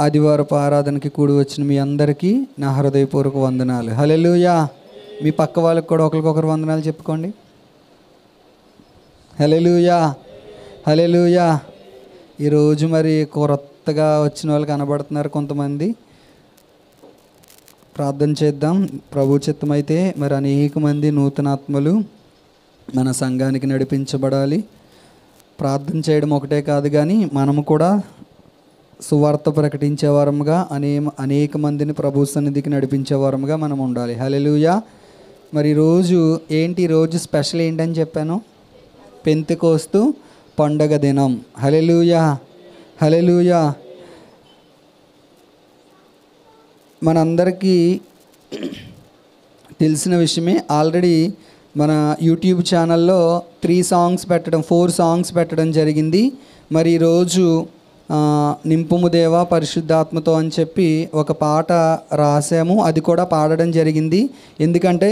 ఆదివారపు ఆరాధనకి కూడి వచ్చిన మీ అందరికీ నా హృదయపూర్వక వందనాలు. హల్లెలూయా. మీ పక్క వాళ్ళకి కూడా ఒకరికొకరు వందనాలు చెప్పుకోండి. హల్లెలూయా, హల్లెలూయా. ఈరోజు మరి కొత్తగా వచ్చిన వాళ్ళు కనబడుతున్నారు కొంతమంది. ప్రార్థన చేద్దాం. ప్రభు చిత్తమైతే మరి అనేక మంది నూతనాత్మలు మన సంఘానికి నడిపించబడాలి. ప్రార్థన చేయడం ఒకటే కాదు కానీ మనము కూడా సువార్త ప్రకటించే వారముగా అనేక మందిని ప్రభు సన్నిధికి నడిపించే వారముగా మనం ఉండాలి. హల్లెలూయా. మరి ఈరోజు ఈరోజు స్పెషల్ ఏంటని చెప్పాను? పెంతెకోస్తు పండగ దినం. హల్లెలూయా, హల్లెలూయా. మనందరికీ తెలిసిన విషయమే. ఆల్రెడీ మన యూట్యూబ్ ఛానల్లో 4 సాంగ్స్ పెట్టడం జరిగింది. మరి ఈరోజు నింపుము దేవా పరిశుద్ధాత్మతో అని చెప్పి ఒక పాట రాసాము. అది కూడా పాడడం జరిగింది. ఎందుకంటే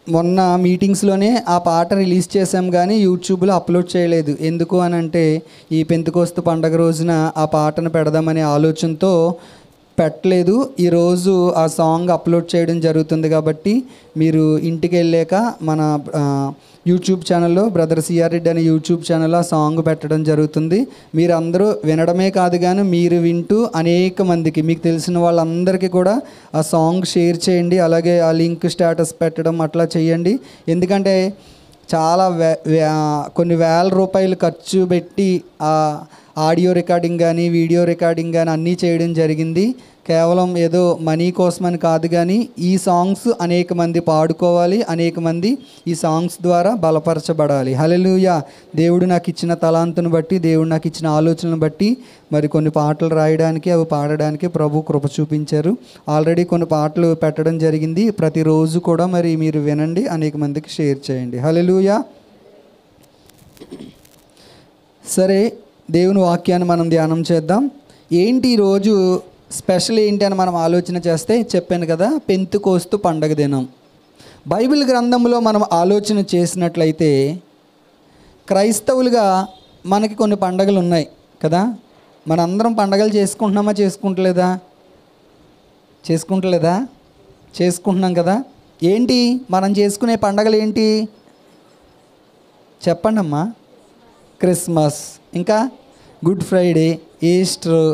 మొన్న మీటింగ్స్లోనే ఆ పాట రిలీజ్ చేసాం కానీ యూట్యూబ్లో అప్లోడ్ చేయలేదు. ఎందుకు అని అంటే ఈ పెంతెకోస్తు పండగ రోజున ఆ పాటను పెడదామనే ఆలోచనతో పెట్టలేదు. ఈరోజు ఆ సాంగ్ అప్లోడ్ చేయడం జరుగుతుంది కాబట్టి మీరు ఇంటికి వెళ్ళాక మన యూట్యూబ్ ఛానల్లో బ్రదర్ సిఆర్ రెడ్డి అనే యూట్యూబ్ ఛానల్లో ఆ సాంగ్ పెట్టడం జరుగుతుంది. మీరు అందరూ వినడమే కాదు కానీ మీరు వింటూ అనేక మందికి, మీకు తెలిసిన వాళ్ళందరికీ కూడా ఆ సాంగ్ షేర్ చేయండి. అలాగే ఆ లింక్ స్టేటస్ పెట్టడం అట్లా చేయండి. ఎందుకంటే చాలా కొన్ని వేల రూపాయలు ఖర్చు పెట్టి ఆ ఆడియో రికార్డింగ్ కానీ వీడియో రికార్డింగ్ కానీ అన్నీ చేయడం జరిగింది. కేవలం ఏదో మనీ కోసమని కాదు కానీ ఈ సాంగ్స్ అనేక మంది పాడుకోవాలి, అనేక మంది ఈ సాంగ్స్ ద్వారా బలపరచబడాలి. హల్లెలూయా. దేవుడు నాకు ఇచ్చిన తలాంతును బట్టి, దేవుడు నాకు ఇచ్చిన ఆలోచనను బట్టి మరి కొన్ని పాటలు రాయడానికి, అవి పాడడానికి ప్రభు కృప చూపించారు. ఆల్రెడీ కొన్ని పాటలు పెట్టడం జరిగింది. ప్రతిరోజు కూడా మరి మీరు వినండి, అనేక మందికి షేర్ చేయండి. హల్లెలూయా. సరే, దేవుని వాక్యాన్ని మనం ధ్యానం చేద్దాం. ఈరోజు స్పెషల్ ఏంటి అని మనం ఆలోచన చేస్తే చెప్పాను కదా, పెంతెకోస్తు పండగ దినం. బైబిల్ గ్రంథంలో మనం ఆలోచన చేసినట్లయితే క్రైస్తవులుగా మనకి కొన్ని పండగలు ఉన్నాయి కదా. మనందరం పండగలు చేసుకుంటున్నాం కదా. ఏంటి మనం చేసుకునే పండగలు ఏంటి చెప్పండి అమ్మా? క్రిస్మస్, ఇంకా good Friday, Easter,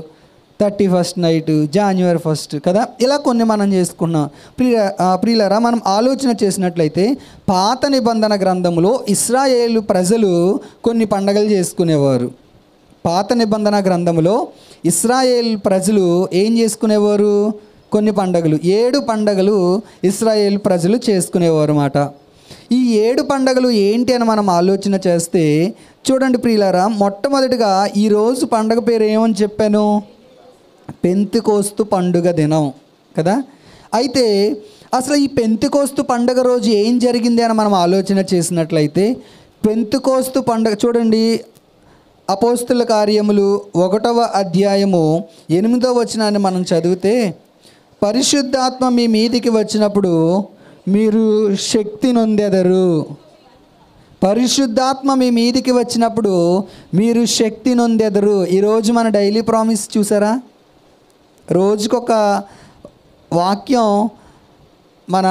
31st night, January 1st కదా. ఇలా కొన్ని మనం చేసుకున్నాం. ప్రియులారా, మనం ఆలోచన చేసినట్లయితే పాత నిబంధన గ్రంథంలో ఇశ్రాయేలు ప్రజలు కొన్ని పండగలు చేసుకునేవారు. పాత నిబంధన గ్రంథంలో ఇశ్రాయేల్ ప్రజలు ఏం చేసుకునేవారు? కొన్ని పండగలు, 7 పండగలు ఇశ్రాయేల్ ప్రజలు చేసుకునేవారు అన్నమాట. ఈ 7 పండగలు ఏంటి అని మనం ఆలోచన చేస్తే చూడండి ప్రియులారా, మొట్టమొదటిగా ఈరోజు పండగ పేరు ఏమని చెప్పాను? పెంతెకోస్తు పండుగ దినం కదా. అయితే అసలు ఈ పెంతెకోస్తు పండుగ రోజు ఏం జరిగింది అని మనం ఆలోచన చేసినట్లయితే పెంతెకోస్తు పండుగ చూడండి, అపోస్తుల కార్యములు 1వ అధ్యాయము 8వ వచనాన్ని మనం చదివితే, పరిశుద్ధాత్మ మీ మీదికి వచ్చినప్పుడు మీరు శక్తి నొందెదరు. పరిశుద్ధాత్మ మీ మీదికి వచ్చినప్పుడు మీరు శక్తి నొందెదరు. ఈరోజు మన డైలీ ప్రామిస్ చూసారా? రోజుకొక వాక్యం మన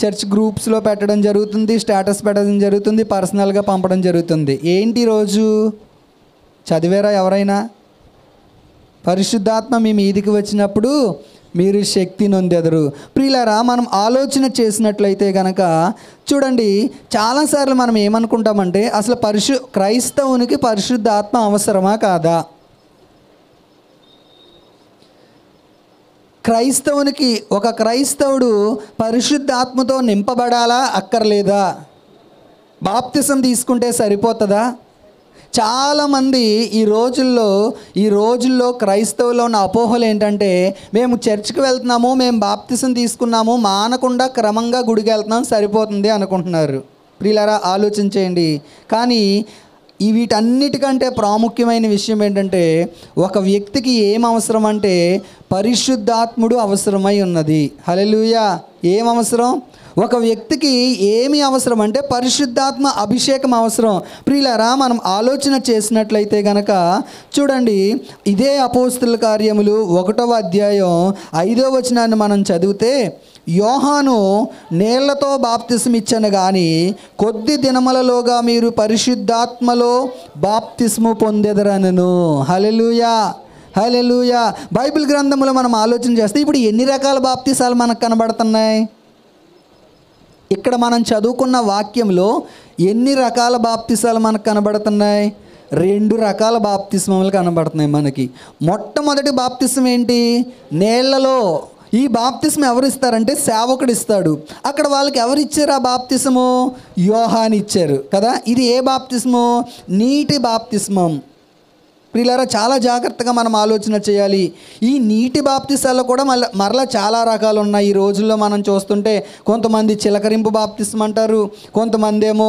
చర్చ్ గ్రూప్స్లో పెట్టడం జరుగుతుంది, స్టేటస్ పెట్టడం జరుగుతుంది, పర్సనల్గా పంపడం జరుగుతుంది. ఏంటి రోజు చదివారా ఎవరైనా? పరిశుద్ధాత్మ మీ మీదికి వచ్చినప్పుడు మీరు శక్తి నొందెదరు. ప్రియులారా, మనం ఆలోచన చేసినట్లయితే కనుక చూడండి, చాలాసార్లు మనం ఏమనుకుంటామంటే అసలు క్రైస్తవునికి పరిశుద్ధాత్మ అవసరమా కాదా? ఒక క్రైస్తవుడు పరిశుద్ధాత్మతో నింపబడాలా అక్కర్లేదా? బాప్తిసం తీసుకుంటే సరిపోతుందా? చాలామంది ఈ రోజుల్లో క్రైస్తవుల్లో ఉన్న అపోహలు ఏంటంటే, మేము చర్చ్కి వెళ్తున్నాము, మేము బాప్తిసం తీసుకున్నాము, మానకుండా క్రమంగా గుడికి వెళ్తున్నాం, సరిపోతుంది అనుకుంటున్నారు. ప్రియులారా, ఆలోచించేయండి. కానీ ఈ వీటన్నిటికంటే ప్రాముఖ్యమైన విషయం ఏంటంటే, ఒక వ్యక్తికి ఏం అవసరం అంటే పరిశుద్ధాత్ముడు అవసరమై ఉన్నది. హల్లెలూయా. ఏం అవసరం? ఒక వ్యక్తికి ఏమి అవసరం అంటే పరిశుద్ధాత్మ అభిషేకం అవసరం. ప్రియులారా, మనం ఆలోచన చేసినట్లయితే గనక చూడండి, ఇదే అపోస్తుల కార్యములు 1వ అధ్యాయం 5వ వచనాన్ని మనం చదివితే, యోహాను నీళ్లతో బాప్తిసం ఇచ్చను కానీ కొద్ది దినములలోగా మీరు పరిశుద్ధాత్మలో బాప్తిస్ము పొందెదరనను. హల్లెలూయా, హల్లెలూయా. బైబిల్ గ్రంథంలో మనం ఆలోచన చేస్తే ఇప్పుడు ఎన్ని రకాల బాప్తిసాలు మనకు కనబడుతున్నాయి? ఇక్కడ మనం చదువుకున్న వాక్యంలో ఎన్ని రకాల బాప్తిసాలు మనకు కనబడుతున్నాయి? 2 రకాల బాప్తిస్మములు కనబడుతున్నాయి మనకి. మొట్టమొదటి బాప్తిసం ఏంటి? నీళ్లలో. ఈ బాప్తిస్మ ఎవరు ఇస్తారంటే సేవకుడు ఇస్తాడు. అక్కడ వాళ్ళకి ఎవరు ఇచ్చారు ఆ బాప్తిస్ము? యోహాను ఇచ్చారు కదా. ఇది ఏ బాప్తిస్ము? నీటి బాప్తిస్మం. ప్రియులారా, చాలా జాగ్రత్తగా మనం ఆలోచన చేయాలి. ఈ నీటి బాప్తిసాల్లో కూడా మరలా చాలా రకాలు ఉన్నాయి. ఈ రోజుల్లో మనం చూస్తుంటే కొంతమంది చిలకరింపు బాప్తిస్మ అంటారు, కొంతమంది ఏమో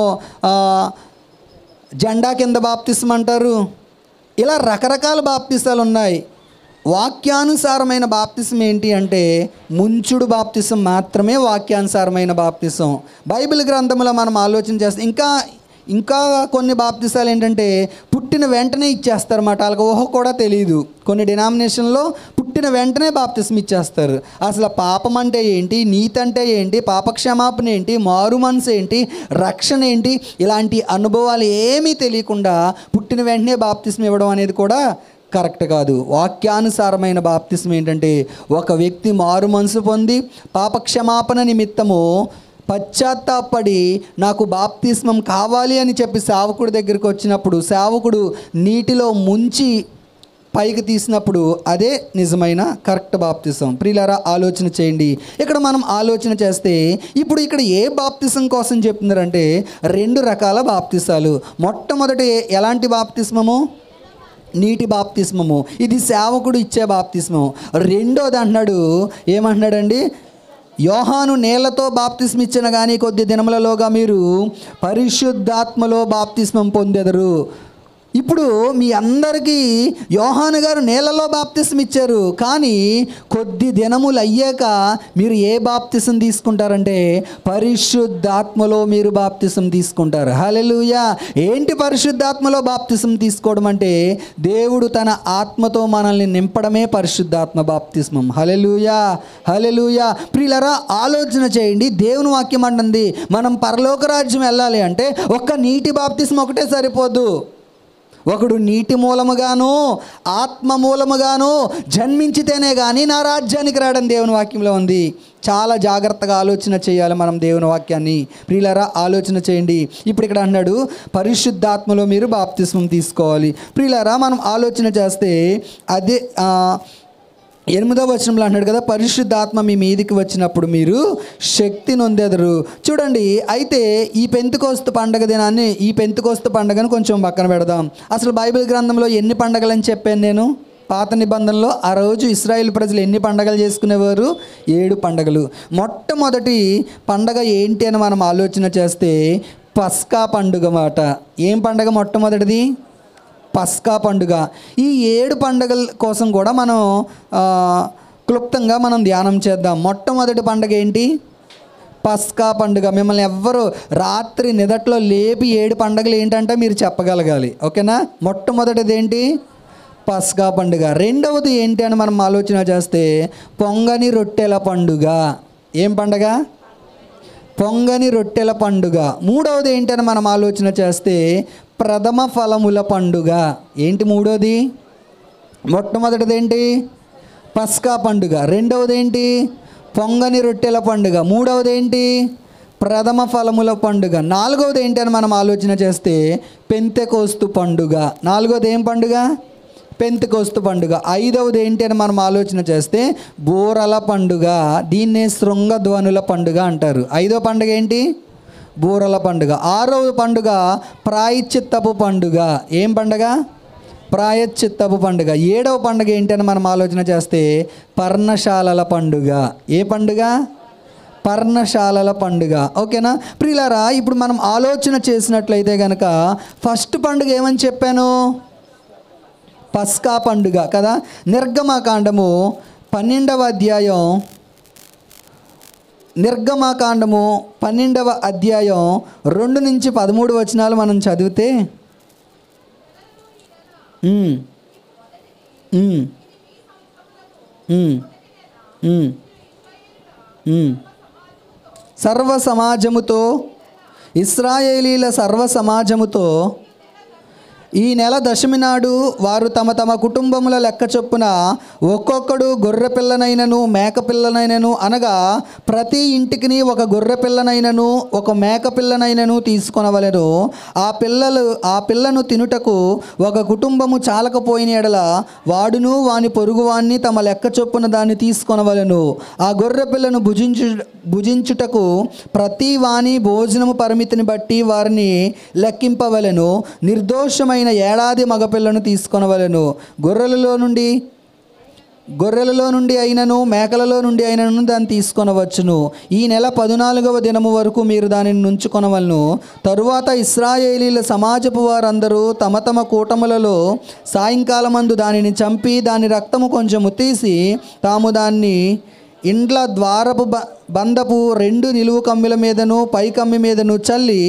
జెండా కింద బాప్తిస్మ అంటారు. ఇలా రకరకాల బాప్తిసాలు ఉన్నాయి. వాక్యానుసారమైన బాప్తిసం ఏంటి అంటే ముంచుడు బాప్తిసం మాత్రమే వాక్యానుసారమైన బాప్తిసం. బైబిల్ గ్రంథంలో మనం ఆలోచన చేస్తే ఇంకా కొన్ని బాప్తిసాలు ఏంటంటే పుట్టిన వెంటనే ఇచ్చేస్తారు అన్నమాట. వాళ్ళకి ఊహ కూడా తెలియదు. కొన్ని డినామినేషన్లో పుట్టిన వెంటనే బాప్తిసం ఇచ్చేస్తారు. అసలు పాపం అంటే ఏంటి, నీతి అంటే ఏంటి, పాపక్షమాపణ ఏంటి, మారు మనసు ఏంటి, రక్షణ ఏంటి, ఇలాంటి అనుభవాలు ఏమీ తెలియకుండా పుట్టిన వెంటనే బాప్తిసం ఇవ్వడం అనేది కూడా కరెక్ట్ కాదు. వాక్యానుసారమైన బాప్తిసం ఏంటంటే ఒక వ్యక్తి మారు మనసు పొంది పాపక్షమాపణ నిమిత్తము పశ్చాత్తాపడి నాకు బాప్తిస్మం కావాలి అని చెప్పి సేవకుడి దగ్గరికి వచ్చినప్పుడు సేవకుడు నీటిలో ముంచి పైకి తీసినప్పుడు అదే నిజమైన కరెక్ట్ బాప్తిసం. ప్రియులారా, ఆలోచన చేయండి. ఇక్కడ మనం ఆలోచన చేస్తే ఇప్పుడు ఇక్కడ ఏ బాప్తిసం కోసం చెప్తున్నారంటే 2 రకాల బాప్తిసాలు. మొట్టమొదటి ఎలాంటి బాప్తిస్మము? నీటి బాప్తిస్మము. ఇది సేవకుడు ఇచ్చే బాప్తిస్మము. రెండోది అంటున్నాడు, ఏమంటున్నాడండి? యోహాను నీళ్లతో బాప్తిస్మ ఇచ్చిన కానీ కొద్ది దినములలోగా మీరు పరిశుద్ధాత్మలో బాప్తిస్మం పొందెదరు. ఇప్పుడు మీ అందరికీ యోహాను గారు నీళ్ళలో బాప్తిసం ఇచ్చారు, కానీ కొద్ది దినములు అయ్యాక మీరు ఏ బాప్తిసం తీసుకుంటారంటే పరిశుద్ధాత్మలో మీరు బాప్తిసం తీసుకుంటారు. హల్లెలూయా. ఏంటి పరిశుద్ధాత్మలో బాప్తిసం తీసుకోవడం అంటే దేవుడు తన ఆత్మతో మనల్ని నింపడమే పరిశుద్ధాత్మ బాప్తిస్మం. హల్లెలూయా, హల్లెలూయా. ప్రియులారా, ఆలోచన చేయండి. దేవుని వాక్యం అంటుంది మనం పరలోక రాజ్యం వెళ్ళాలి అంటే ఒక్క నీటి బాప్తిస్మం ఒకటే సరిపోదు. ఒకడు నీటి మూలముగాను ఆత్మ మూలముగాను జన్మించితేనే కానీ నా రాజ్యానికి రావడం దేవుని వాక్యంలో ఉంది. చాలా జాగ్రత్తగా ఆలోచన చేయాలి మనం దేవుని వాక్యాన్ని. ప్రియులారా, ఆలోచన చేయండి. ఇప్పుడు ఇక్కడ అన్నాడు పరిశుద్ధాత్మలో మీరు బాప్తిస్మం తీసుకోవాలి. ప్రియులారా, మనం ఆలోచన చేస్తే అదే 8వ వచనంలో అన్నాడు కదా, పరిశుద్ధాత్మ మీ మీదికి వచ్చినప్పుడు మీరు శక్తి నొందెదరు. చూడండి, అయితే ఈ పెంతెకోస్తు పండగ దినాన్ని, ఈ పెంతెకోస్తు పండగను కొంచెం పక్కన పెడదాం. అసలు బైబిల్ గ్రంథంలో ఎన్ని పండగలని చెప్పాను నేను? పాత నిబంధనలో ఆ రోజు ఇశ్రాయేలు ప్రజలు ఎన్ని పండగలు చేసుకునేవారు? 7 పండగలు. మొట్టమొదటి పండగ ఏంటి అని మనం ఆలోచన చేస్తే పస్కా పండుగ మాట. ఏం పండగ మొట్టమొదటిది? పస్కా పండుగ. ఈ 7 పండుగల కోసం కూడా మనం క్లుప్తంగా మనం ధ్యానం చేద్దాం. మొట్టమొదటి పండుగ ఏంటి? పస్కా పండుగ. మిమ్మల్ని ఎవ్వరు రాత్రి నిదట్లో లేపి 7 పండుగలు ఏంటంటే మీరు చెప్పగలగాలి. ఓకేనా? మొట్టమొదటిది ఏంటి? పస్కా పండుగ. రెండవది ఏంటి అని మనం ఆలోచన చేస్తే పొంగని రొట్టెల పండుగ. ఏం పండుగ? పొంగని రొట్టెల పండుగ. మూడవది ఏంటని మనం ఆలోచన చేస్తే ప్రథమ ఫలముల పండుగ. ఏంటి మూడోది? మొట్టమొదటిది ఏంటి? పస్కా పండుగ. రెండవది ఏంటి? పొంగని రొట్టెల పండుగ. మూడవది ఏంటి? ప్రథమ ఫలముల పండుగ. నాలుగవది ఏంటి అని మనం ఆలోచన చేస్తే పెంతెకోస్తు పండుగ. నాలుగవది ఏం పండుగ? పెంతెకోస్తు పండుగ. ఐదవది ఏంటి అని మనం ఆలోచన చేస్తే బూరల పండుగ. దీన్నే శృంగధ్వనుల పండుగ అంటారు. 5వ పండుగ ఏంటి? బూరల పండుగ. 6వ పండుగ ప్రాయశ్చిత్తపు పండుగ. ఏం పండుగ? ప్రాయశ్చిత్తపు పండుగ. 7వ పండుగ ఏంటి అని మనం ఆలోచన చేస్తే పర్ణశాలల పండుగ. ఏ పండుగ? పర్ణశాలల పండుగ. ఓకేనా ప్రియులారా, ఇప్పుడు మనం ఆలోచన చేసినట్లయితే కనుక ఫస్ట్ పండుగ ఏమని చెప్పాను? పస్కా పండుగ కదా. నిర్గమకాండము 12వ అధ్యాయం, నిర్గమకాండము 12వ అధ్యాయం 2 నుంచి 13 వచనాలు మనం చదివితే సర్వ సమాజముతో, ఇశ్రాయేలీల సర్వ సమాజముతో ఈ నెల దశమి నాడు వారు తమ తమ కుటుంబముల లెక్క చొప్పున ఒక్కొక్కడు గొర్రె పిల్లనైనను మేక పిల్లనైనను, అనగా ప్రతి ఇంటికి ఒక గొర్రె పిల్లనైనను ఒక మేక పిల్లనైనను తీసుకొనవలెను. ఆ పిల్లను తినుటకు ఒక కుటుంబము చాలకపోయిన ఎడల వాడును వాని పొరుగువాన్ని తమ లెక్క చొప్పున దాన్ని తీసుకొనవలెను. ఆ గొర్రె పిల్లను భుజించుటకు ప్రతి వాని భోజనము పరిమితిని బట్టి వారిని లెక్కింపవలెను. నిర్దోషమైన ఏడాది మగపిల్లను తీసుకొనవలెను. గొర్రెలలో నుండి అయినను మేకలలో నుండి అయినను దాన్ని తీసుకొనవచ్చును. ఈ నెల 14వ దినము వరకు మీరు దానిని నుంచుకొనవలను. తరువాత ఇశ్రాయేలీల సమాజపు వారందరూ తమ తమ కూటములలో సాయంకాలమందు దానిని చంపి దాని రక్తము కొంచెము తీసి తాము దాన్ని ఇండ్ల ద్వారపు బంధపు 2 నిలువు కమ్మిల మీదను పై కమ్మి మీదను చల్లి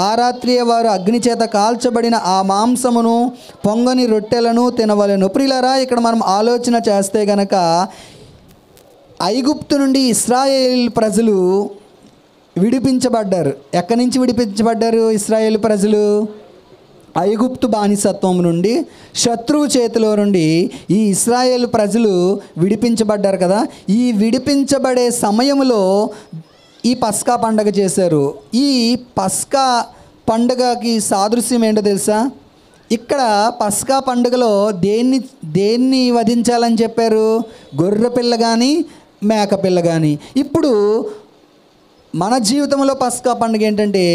ఆ రాత్రియే వారు అగ్ని చేత కాల్చబడిన ఆ మాంసమును పొంగని రొట్టెలను తినవలెను. ప్రియులారా, ఇక్కడ మనం ఆలోచన చేస్తే గనక ఐగుప్తు నుండి ఇశ్రాయేల్ ప్రజలు విడిపించబడ్డారు. ఎక్కడి నుంచి విడిపించబడ్డారు ఇశ్రాయేల్ ప్రజలు? ఐగుప్తు బానిసత్వం నుండి, శత్రువు చేతిలో నుండి ఈ ఇశ్రాయేల్ ప్రజలు విడిపించబడ్డారు కదా. ఈ విడిపించబడే సమయంలో ఈ పస్కా పండగ చేశారు. ఈ పస్కా పండుగకి సాదృశ్యం ఏంటో తెలుసా? ఇక్కడ పస్కా పండుగలో దేన్ని వధించాలని చెప్పారు? గొర్రె పిల్ల కానీ మేక పిల్ల కానీ. ఇప్పుడు మన జీవితంలో పస్కా పండుగ ఏంటంటే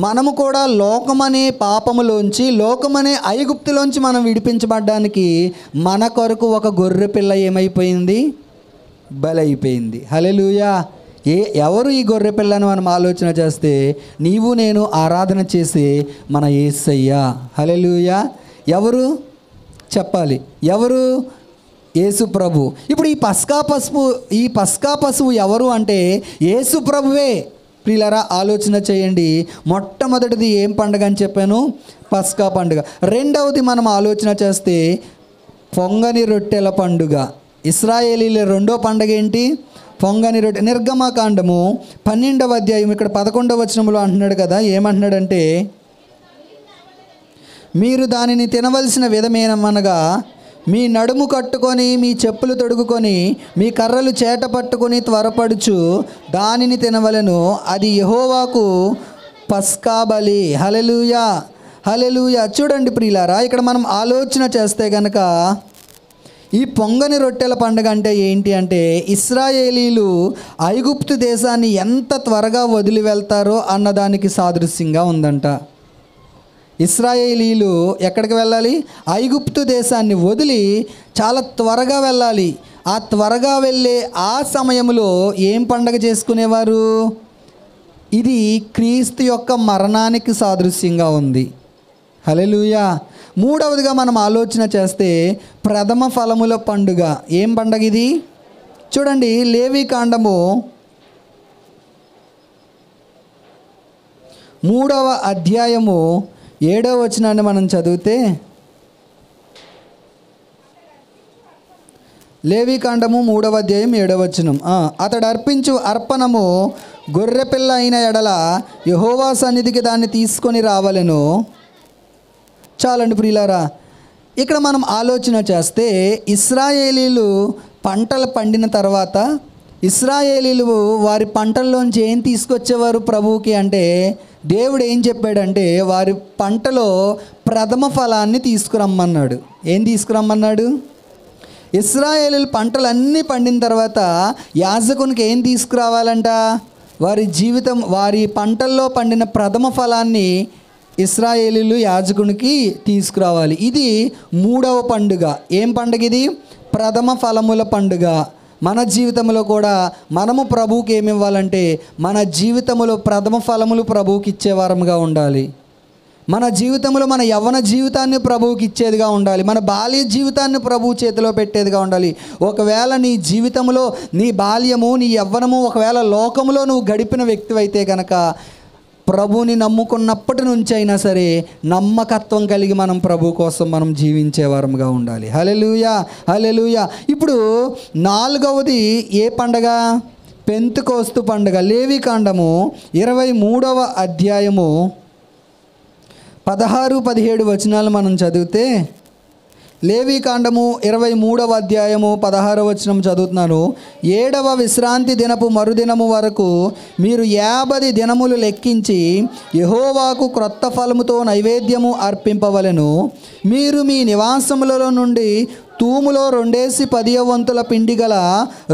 మనము కూడా లోకమనే పాపములోంచి, లోకమనే ఐగుప్తులోంచి మనం విడిపించబడ్డానికి మన కొరకు ఒక గొర్రె పిల్ల ఏమైపోయింది? బలైపోయింది. హల్లెలూయా. ఎవరు ఈ గొర్రె పిల్లని మనం ఆలోచన చేస్తే నీవు నేను ఆరాధన చేసే మన యేసయ్య. హల్లెలూయా. ఎవరు చెప్పాలి? ఎవరు? యేసు ప్రభు. ఇప్పుడు ఈ పస్కా పశువు ఎవరు అంటే యేసు ప్రభువే. ప్రియులారా, ఆలోచన చేయండి. మొట్టమొదటిది ఏం పండుగ అని చెప్పాను? పస్కా పండుగ. రెండవది మనం ఆలోచన చేస్తే పొంగని రొట్టెల పండుగ. ఇశ్రాయేలీల రెండో పండుగ ఏంటి? పొంగని రొట్టె. నిర్గమకాండము 12వ అధ్యాయం ఇక్కడ 11వ వచనంలో అంటున్నాడు కదా. ఏమంటున్నాడంటే, మీరు దానిని తినవలసిన విధమేనమనగా మీ నడుము కట్టుకొని మీ చెప్పులు తొడుగుకొని మీ కర్రలు చేట పట్టుకొని త్వరపడుచు దానిని తినవలెను. అది యెహోవాకు పస్కా బలి. హల్లెలూయా, హల్లెలూయా. చూడండి ప్రియులారా, ఇక్కడ మనం ఆలోచన చేస్తే కనుక ఈ పొంగని రొట్టెల పండుగ అంటే ఏంటి అంటే ఇశ్రాయేలీలు ఐగుప్తు దేశాన్ని ఎంత త్వరగా వదిలి వెళ్తారో అన్నదానికి సాదృశ్యంగా ఉందంట. ఇశ్రాయేలీలు ఎక్కడికి వెళ్ళాలి? ఐగుప్తు దేశాన్ని వదిలి చాలా త్వరగా వెళ్ళాలి. ఆ త్వరగా వెళ్ళే ఆ సమయంలో ఏం పండగ చేసుకునేవారు? ఇది క్రీస్తు యొక్క మరణానికి సాదృశ్యంగా ఉంది. హల్లెలూయా. మూడవదిగా మనం ఆలోచన చేస్తే ప్రథమ ఫలముల పండుగ. ఏం పండుగ ఇది? చూడండి, లేవీకాండము 3వ అధ్యాయము 7వ వచనాన్ని మనం చదివితే, లేవీకాండము 3వ అధ్యాయం 7వ వచనం. అతడు అర్పించు అర్పణము గొర్రెపిల్ల అయిన ఎడల యెహోవా సన్నిధికి దాన్ని తీసుకొని రావలెను. చాలండి ప్రియులారా, ఇక్కడ మనం ఆలోచన చేస్తే ఇశ్రాయేలీలు పంటలు పండిన తర్వాత ఇశ్రాయేలీలు వారి పంటల్లోంచి ఏం తీసుకొచ్చేవారు ప్రభువుకి అంటే దేవుడు ఏం చెప్పాడంటే వారి పంటలో ప్రథమ ఫలాన్ని తీసుకురమ్మన్నాడు. ఏం తీసుకురమ్మన్నాడు? ఇశ్రాయేలీలు పంటలన్నీ పండిన తర్వాత యాజకునికి ఏం తీసుకురావాలంట? వారి పంటల్లో పండిన ప్రథమ ఫలాన్ని ఇశ్రాయేలీలు యాజకునికి తీసుకురావాలి. ఇది 3వ పండుగ. ఏం పండుగ ఇది? ప్రథమ ఫలముల పండుగ. మన జీవితంలో కూడా మనము ప్రభువుకి ఏమి ఇవ్వాలంటే మన జీవితంలో ప్రథమ ఫలములు ప్రభువుకి ఇచ్చేవారముగా ఉండాలి. మన జీవితంలో మన యవ్వన జీవితాన్ని ప్రభువుకి ఇచ్చేదిగా ఉండాలి. మన బాల్య జీవితాన్ని ప్రభువు చేతిలో పెట్టేదిగా ఉండాలి. ఒకవేళ నీ జీవితంలో నీ బాల్యము నీ యవ్వనము ఒకవేళ లోకములో నువ్వు గడిపిన వ్యక్తివైతే కనుక ప్రభువుని నమ్ముకున్నప్పటి నుంచి అయినా సరే నమ్మకత్వం కలిగి మనం ప్రభు కోసం మనం జీవించేవారముగా ఉండాలి. హల్లెలూయా, హల్లెలూయా. ఇప్పుడు 4వది ఏ పండగ? పెంతెకోస్తు పండగ. లేవీకాండము 23వ అధ్యాయము 16-17 వచనాలు మనం చదివితే, లేవీకాండము 23వ అధ్యాయము 16వ వచనం చదువుతున్నాను. 7వ విశ్రాంతి దినపు మరుదినము వరకు మీరు 50 దినములు లెక్కించి యెహోవాకు క్రొత్త ఫలముతో నైవేద్యము అర్పింపవలెను. మీరు మీ నివాసములలో నుండి తూములో 2 వంతుల పిండి గల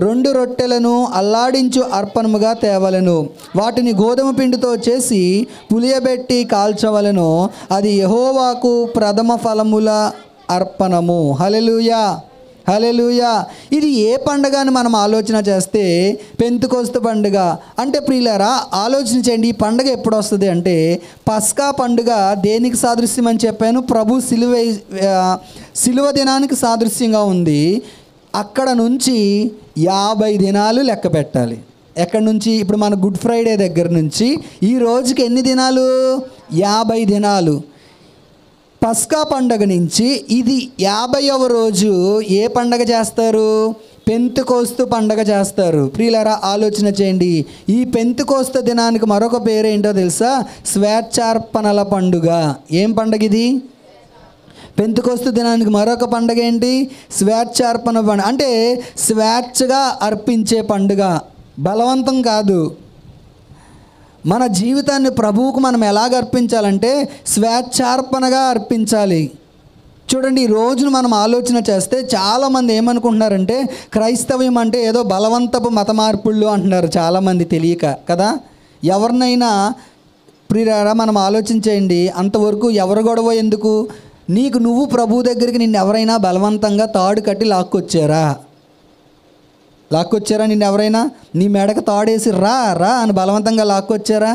2 రొట్టెలను అల్లాడించు అర్పణముగా తేవలెను. వాటిని గోధుమ పిండితో చేసి పులియబెట్టి కాల్చవలెను. అది యెహోవాకు ప్రథమ ఫలముల అర్పణము. హల్లెలూయా, హల్లెలూయా. ఇది ఏ పండుగ అని మనం ఆలోచన చేస్తే పెంతెకోస్తు పండుగ. అంటే ప్రియులారా ఆలోచన చేయండి, ఈ పండుగ ఎప్పుడు వస్తుంది అంటే పస్కా పండుగ దేనికి సాదృశ్యం అని చెప్పాను? ప్రభు సిలువ దినానికి సాదృశ్యంగా ఉంది. అక్కడ నుంచి 50 దినాలు లెక్క పెట్టాలి. ఎక్కడి నుంచి? ఇప్పుడు మన గుడ్ ఫ్రైడే దగ్గర నుంచి ఈ రోజుకి ఎన్ని దినాలు? 50 దినాలు. పస్కా పండగ నుంచి ఇది 50వ రోజు ఏ పండగ చేస్తారు? పెంతెకోస్తు పండగ చేస్తారు. ప్రియులారా ఆలోచన చేయండి, ఈ పెంతెకోస్తు దినానికి మరొక పేరేంటో తెలుసా? స్వేచ్ఛార్పణల పండుగ. ఏం పండగ ఇది? పెంతెకోస్తు దినానికి మరొక పండగ ఏంటి? స్వేచ్ఛార్పణ పండుగ. అంటే స్వేచ్ఛగా అర్పించే పండుగ, బలవంతం కాదు. మన జీవితాన్ని ప్రభువుకు మనం ఎలాగ అర్పించాలంటే స్వేచ్ఛార్పణగా అర్పించాలి. చూడండి, ఈ రోజును మనం ఆలోచన చేస్తే చాలామంది ఏమనుకుంటున్నారంటే క్రైస్తవ్యం అంటే ఏదో బలవంతపు మత మార్పుళ్ళు అంటున్నారు చాలామంది తెలియక కదా. ఎవరినైనా ప్రియులారా మనం ఆలోచించేయండి, అంతవరకు ఎవరు గొడవ ఎందుకు? నీకు నువ్వు ప్రభు దగ్గరికి నిన్ను ఎవరైనా బలవంతంగా తాడు కట్టి లాక్కొచ్చారా? నిన్ను ఎవరైనా నీ మెడకు తాడేసి రా రా అని బలవంతంగా లాక్కొచ్చారా?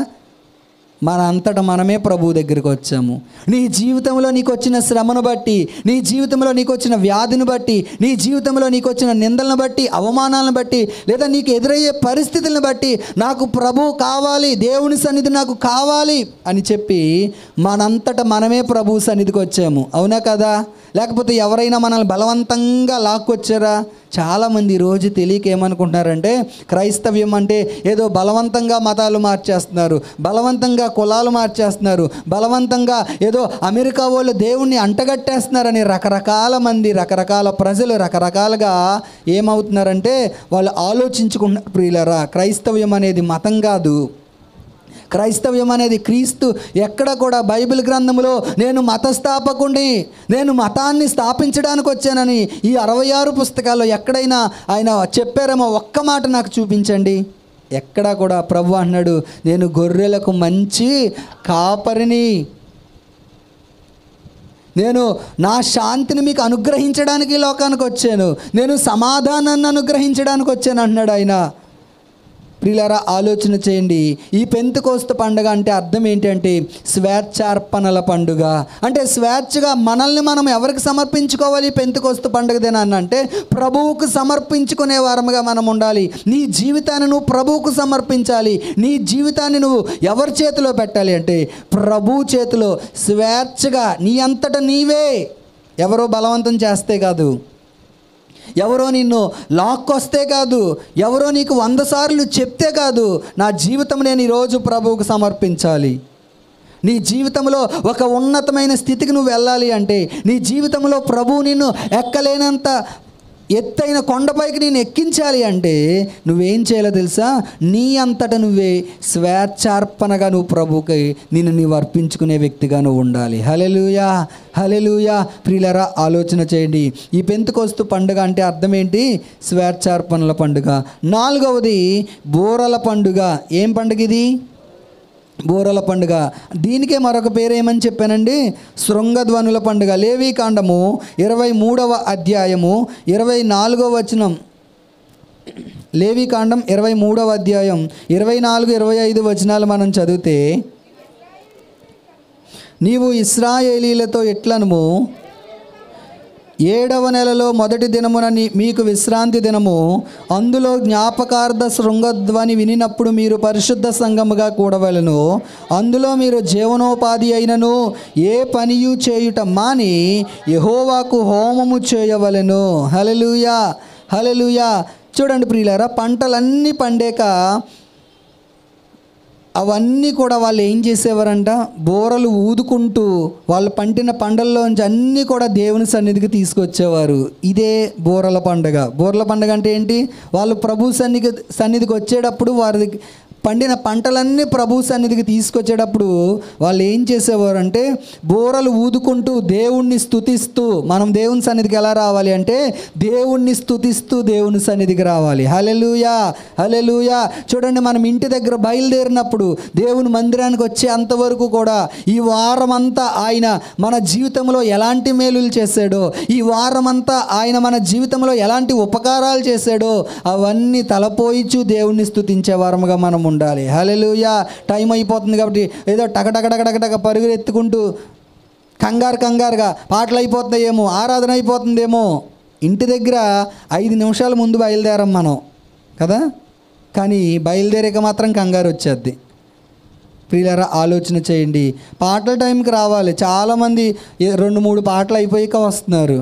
మన అంతటా మనమే ప్రభువు దగ్గరికి వచ్చాము. నీ జీవితంలో నీకు వచ్చిన శ్రమను బట్టి, నీ జీవితంలో నీకు వచ్చిన వ్యాధిని బట్టి, నీ జీవితంలో నీకు వచ్చిన నిందలను బట్టి, అవమానాలను బట్టి, లేదా నీకు ఎదురయ్యే పరిస్థితులను బట్టి నాకు ప్రభువు కావాలి, దేవుని సన్నిధి నాకు కావాలి అని చెప్పి మనంతటా మనమే ప్రభువు సన్నిధికి వచ్చాము. అవునా కదా? లేకపోతే ఎవరైనా మనల్ని బలవంతంగా లాక్కొచ్చారా? చాలామంది ఈరోజు తెలియక ఏమనుకుంటున్నారంటే క్రైస్తవ్యం అంటే ఏదో బలవంతంగా మతాలు మార్చేస్తున్నారు, బలవంతంగా కులాలు మార్చేస్తున్నారు, బలవంతంగా ఏదో అమెరికా వాళ్ళు దేవుణ్ణి అంటగట్టేస్తున్నారని రకరకాల మంది, రకరకాల ప్రజలు రకరకాలుగా ఏమవుతున్నారంటే వాళ్ళు ఆలోచించుకుంటున్నారు. ప్రియులారా, క్రైస్తవ్యం అనేది మతం కాదు. క్రైస్తవ్యం అనేది క్రీస్తు. ఎక్కడ కూడా బైబిల్ గ్రంథంలో నేను మతస్థాపకుడిని, నేను మతాన్ని స్థాపించడానికి వచ్చానని ఈ 66 పుస్తకాల్లో ఎక్కడైనా ఆయన చెప్పారేమో? ఒక్క మాట నాకు చూపించండి. ఎక్కడా కూడా ప్రభు అన్నాడు, నేను గొర్రెలకు మంచి కాపరిని, నేను నా శాంతిని మీకు అనుగ్రహించడానికి లోకానికి వచ్చాను, నేను సమాధానాన్ని అనుగ్రహించడానికి వచ్చాను అన్నాడు ఆయన. ప్రియులారా ఆలోచన చేయండి, ఈ పెంతెకోస్తు పండుగ అంటే అర్థం ఏంటంటే స్వేచ్ఛార్పణల పండుగ. అంటే స్వేచ్ఛగా మనల్ని మనం ఎవరికి సమర్పించుకోవాలి? పెంతెకోస్తు పండుగ దినాన్ని అంటే ప్రభువుకు సమర్పించుకునే వారముగా మనం ఉండాలి. నీ జీవితాన్ని నువ్వు ప్రభువుకు సమర్పించాలి. నీ జీవితాన్ని నువ్వు ఎవరి చేతిలో పెట్టాలి అంటే ప్రభువు చేతిలో స్వేచ్ఛగా, నీ అంతటా నీవే, ఎవరో బలవంతం చేస్తే కాదు, ఎవరో నిన్ను లాక్కొస్తే కాదు, ఎవరో నీకు 100 సార్లు చెప్తే కాదు, నా జీవితం నేను ఈరోజు ప్రభువుకు సమర్పించాలి. నీ జీవితంలో ఒక ఉన్నతమైన స్థితికి నువ్వు వెళ్ళాలి అంటే, నీ జీవితంలో ప్రభువు నిన్ను ఎక్కలేనంత ఎత్తైన కొండపైకి నేను ఎక్కించాలి అంటే నువ్వేం చేయాలో తెలుసా? నీ అంతటా నువ్వే స్వేచ్ఛార్పణగా నువ్వు ప్రభువుకి నిన్ను నీవు అర్పించుకునే వ్యక్తిగా నువ్వు ఉండాలి. హల్లెలూయా, హల్లెలూయా. ప్రియులారా ఆలోచన చేయండి, ఈ పెంతెకోస్తు పండుగ అంటే అర్థం ఏంటి? స్వేచ్ఛార్పణల పండుగ. 4వది బూరల పండుగ. ఏం పండుగ ఇది? బూరల పండుగ. దీనికే మరొక పేరు ఏమని చెప్పానండి? శృంగధ్వనుల పండుగ. లేవీకాండము 23వ అధ్యాయము 24వ వచనం లేవికాండం 23వ అధ్యాయం 24-25 వచనాలు మనం చదివితే, నీవు ఇశ్రాయేలీలతో ఎట్లనుము, 7వ నెలలో మొదటి దినమున మీకు విశ్రాంతి దినము, అందులో జ్ఞాపకార్థ శృంగధ్వని వినినప్పుడు మీరు పరిశుద్ధ సంఘముగా కూడవలెను. అందులో మీరు జీవనోపాధి అయినను ఏ పనియు చేయుట మాని యెహోవాకు హోమము చేయవలెను. హల్లెలూయా, హల్లెలూయా. చూడండి ప్రియులారా, పంటలన్నీ పండాక అవన్నీ కూడా వాళ్ళు ఏం చేసేవారంట, బోరలు ఊదుకుంటూ వాళ్ళు పండిన పంటల్లోంచి అన్నీ కూడా దేవుని సన్నిధికి తీసుకొచ్చేవారు. ఇదే బోరల పండగ. బోరల పండగ అంటే ఏంటి? వాళ్ళు ప్రభు సన్నిధికి వచ్చేటప్పుడు వారి పండిన పంటలన్నీ ప్రభు సన్నిధికి తీసుకొచ్చేటప్పుడు వాళ్ళు ఏం చేసేవారంటే, బోరలు ఊదుకుంటూ దేవుణ్ణి స్తుతిస్తూ, మనం దేవుని సన్నిధికి ఎలా రావాలి అంటే దేవుణ్ణి స్తుతిస్తూ దేవుని సన్నిధికి రావాలి. హల్లెలూయా, హల్లెలూయా. చూడండి, మనం ఇంటి దగ్గర బయలుదేరినప్పుడు దేవుని మందిరానికి వచ్చే అంతవరకు కూడా ఈ వారం అంతా ఆయన మన జీవితంలో ఎలాంటి మేలులు చేశాడో, ఈ వారం అంతా ఆయన మన జీవితంలో ఎలాంటి ఉపకారాలు చేశాడో అవన్నీ తలపోయిచు దేవుణ్ణి స్తుతించే వారముగా మనం ఉండాలి. హల్లెలూయా. టైం అయిపోతుంది కాబట్టి ఏదో టకటకటకటక పరుగులు ఎత్తుకుంటూ కంగారుగా పాటలు అయిపోతాయేమో, ఆరాధన అయిపోతుందేమో, ఇంటి దగ్గర 5 నిమిషాల ముందు బయలుదేరం మనం కదా. కానీ బయలుదేరాక మాత్రం కంగారు వచ్చేద్ది. ప్రియులారా, ఆలోచన చేయండి. పాటల టైంకి రావాలి. చాలామంది 2-3 పాటలు అయిపోయాక వస్తున్నారు.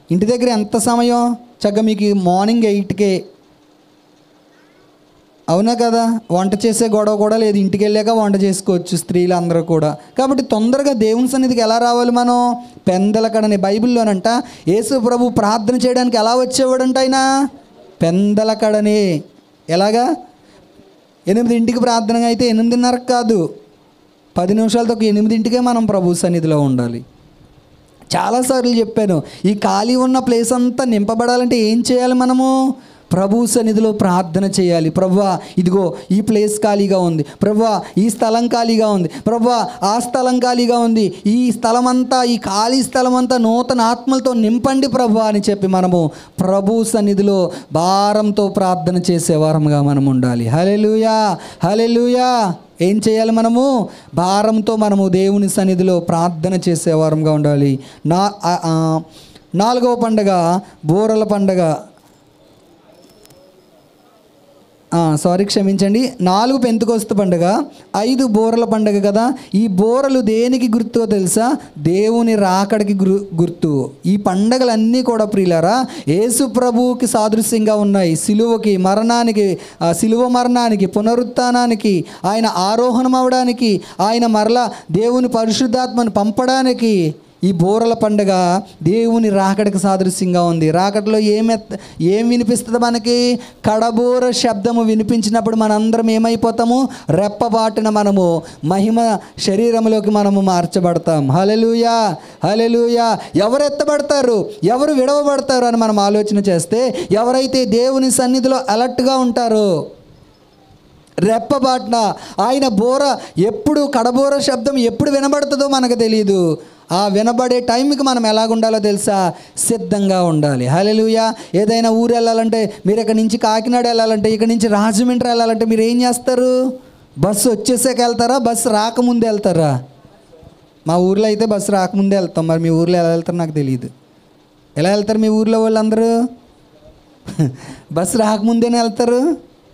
ఇంటి దగ్గర ఎంత సమయం? చక్కగా మీకు మార్నింగ్ 8కే, అవునా కదా. వంట చేసే గొడవ కూడా లేదు. ఇంటికి వెళ్ళాక వంట చేసుకోవచ్చు స్త్రీలు అందరూ కూడా. కాబట్టి తొందరగా దేవుని సన్నిధికి ఎలా రావాలి మనం? పెందలకడని. బైబిల్లోనంట యేసు ప్రభు ప్రార్థన చేయడానికి ఎలా వచ్చేవాడంట ఆయన? పెందలకడని. ఎలాగా? 8ంటికి ప్రార్థన అయితే 8:30 కాదు, 10 నిమిషాలతో 8ంటికే మనం ప్రభు సన్నిధిలో ఉండాలి. చాలాసార్లు చెప్పాను, ఈ ఖాళీ ఉన్న ప్లేస్ అంతా నింపబడాలంటే ఏం చేయాలి మనము? ప్రభు సన్నిధిలో ప్రార్థన చేయాలి. ప్రభువా, ఇదిగో ఈ ప్లేస్ ఖాళీగా ఉంది, ప్రభువా ఈ స్థలం ఖాళీగా ఉంది, ప్రభువా ఆ స్థలం ఖాళీగా ఉంది, ఈ స్థలం అంతా, ఈ ఖాళీ స్థలం అంతా నూతన ఆత్మలతో నింపండి ప్రభువా అని చెప్పి మనము ప్రభు సన్నిధిలో భారంతో ప్రార్థన చేసేవారముగా మనం ఉండాలి. హల్లెలూయా, హల్లెలూయా. ఏం చేయాలి మనము? భారంతో మనము దేవుని సన్నిధిలో ప్రార్థన చేసేవారంగా ఉండాలి. 4వ పండగ బోరల పండగ. క్షమించండి, 4 పెంతెకొస్తు పండుగ, 5 బోరల పండుగ కదా. ఈ బోరలు దేనికి గుర్తుగా తెలుసా? దేవుని రాకడికి గుర్తు. ఈ పండగలన్నీ కూడా ప్రియులారా యేసు ప్రభువుకి సాదృశ్యంగా ఉన్నాయి. సిలువకి, మరణానికి, సిలువ మరణానికి, పునరుత్థానానికి, ఆయన ఆరోహణం అవడానికి, ఆయన మరలా దేవుని పరిశుద్ధాత్మను పంపడానికి ఈ బోరల పండుగ దేవుని రాకడికి సాదృశ్యంగా ఉంది. రాకడలో ఏం వినిపిస్తుంది మనకి? కడబోర శబ్దము వినిపించినప్పుడు మనందరం ఏమైపోతాము? రెప్పబాటున మనము మహిమ శరీరంలోకి మనము మార్చబడతాం. హల్లెలూయా, హల్లెలూయా. ఎవరు ఎత్తబడతారు, ఎవరు విడవబడతారు అని మనం ఆలోచన చేస్తే, ఎవరైతే దేవుని సన్నిధిలో అలర్ట్గా ఉంటారో, రెప్పబాటున ఆయన బోర ఎప్పుడు, కడబోర శబ్దం ఎప్పుడు వినబడుతుందో మనకు తెలియదు. ఆ వినబడే టైంకి మనం ఎలాగుండాలో తెలుసా? సిద్ధంగా ఉండాలి. హల్లెలూయా. ఏదైనా ఊరు వెళ్ళాలంటే, మీరు ఇక్కడ నుంచి కాకినాడ వెళ్ళాలంటే, ఇక్కడ నుంచి రాజమండ్రి వెళ్ళాలంటే మీరు ఏం చేస్తారు? బస్సు వచ్చేసాక వెళ్తారా, బస్సు రాకముందే వెళ్తారా? మా ఊర్లో అయితే బస్సు రాకముందే వెళ్తాం. మరి మీ ఊర్లో ఎలా వెళ్తారో నాకు తెలియదు. ఎలా వెళ్తారు మీ ఊర్లో వాళ్ళందరూ? బస్సు రాకముందేనే వెళ్తారు.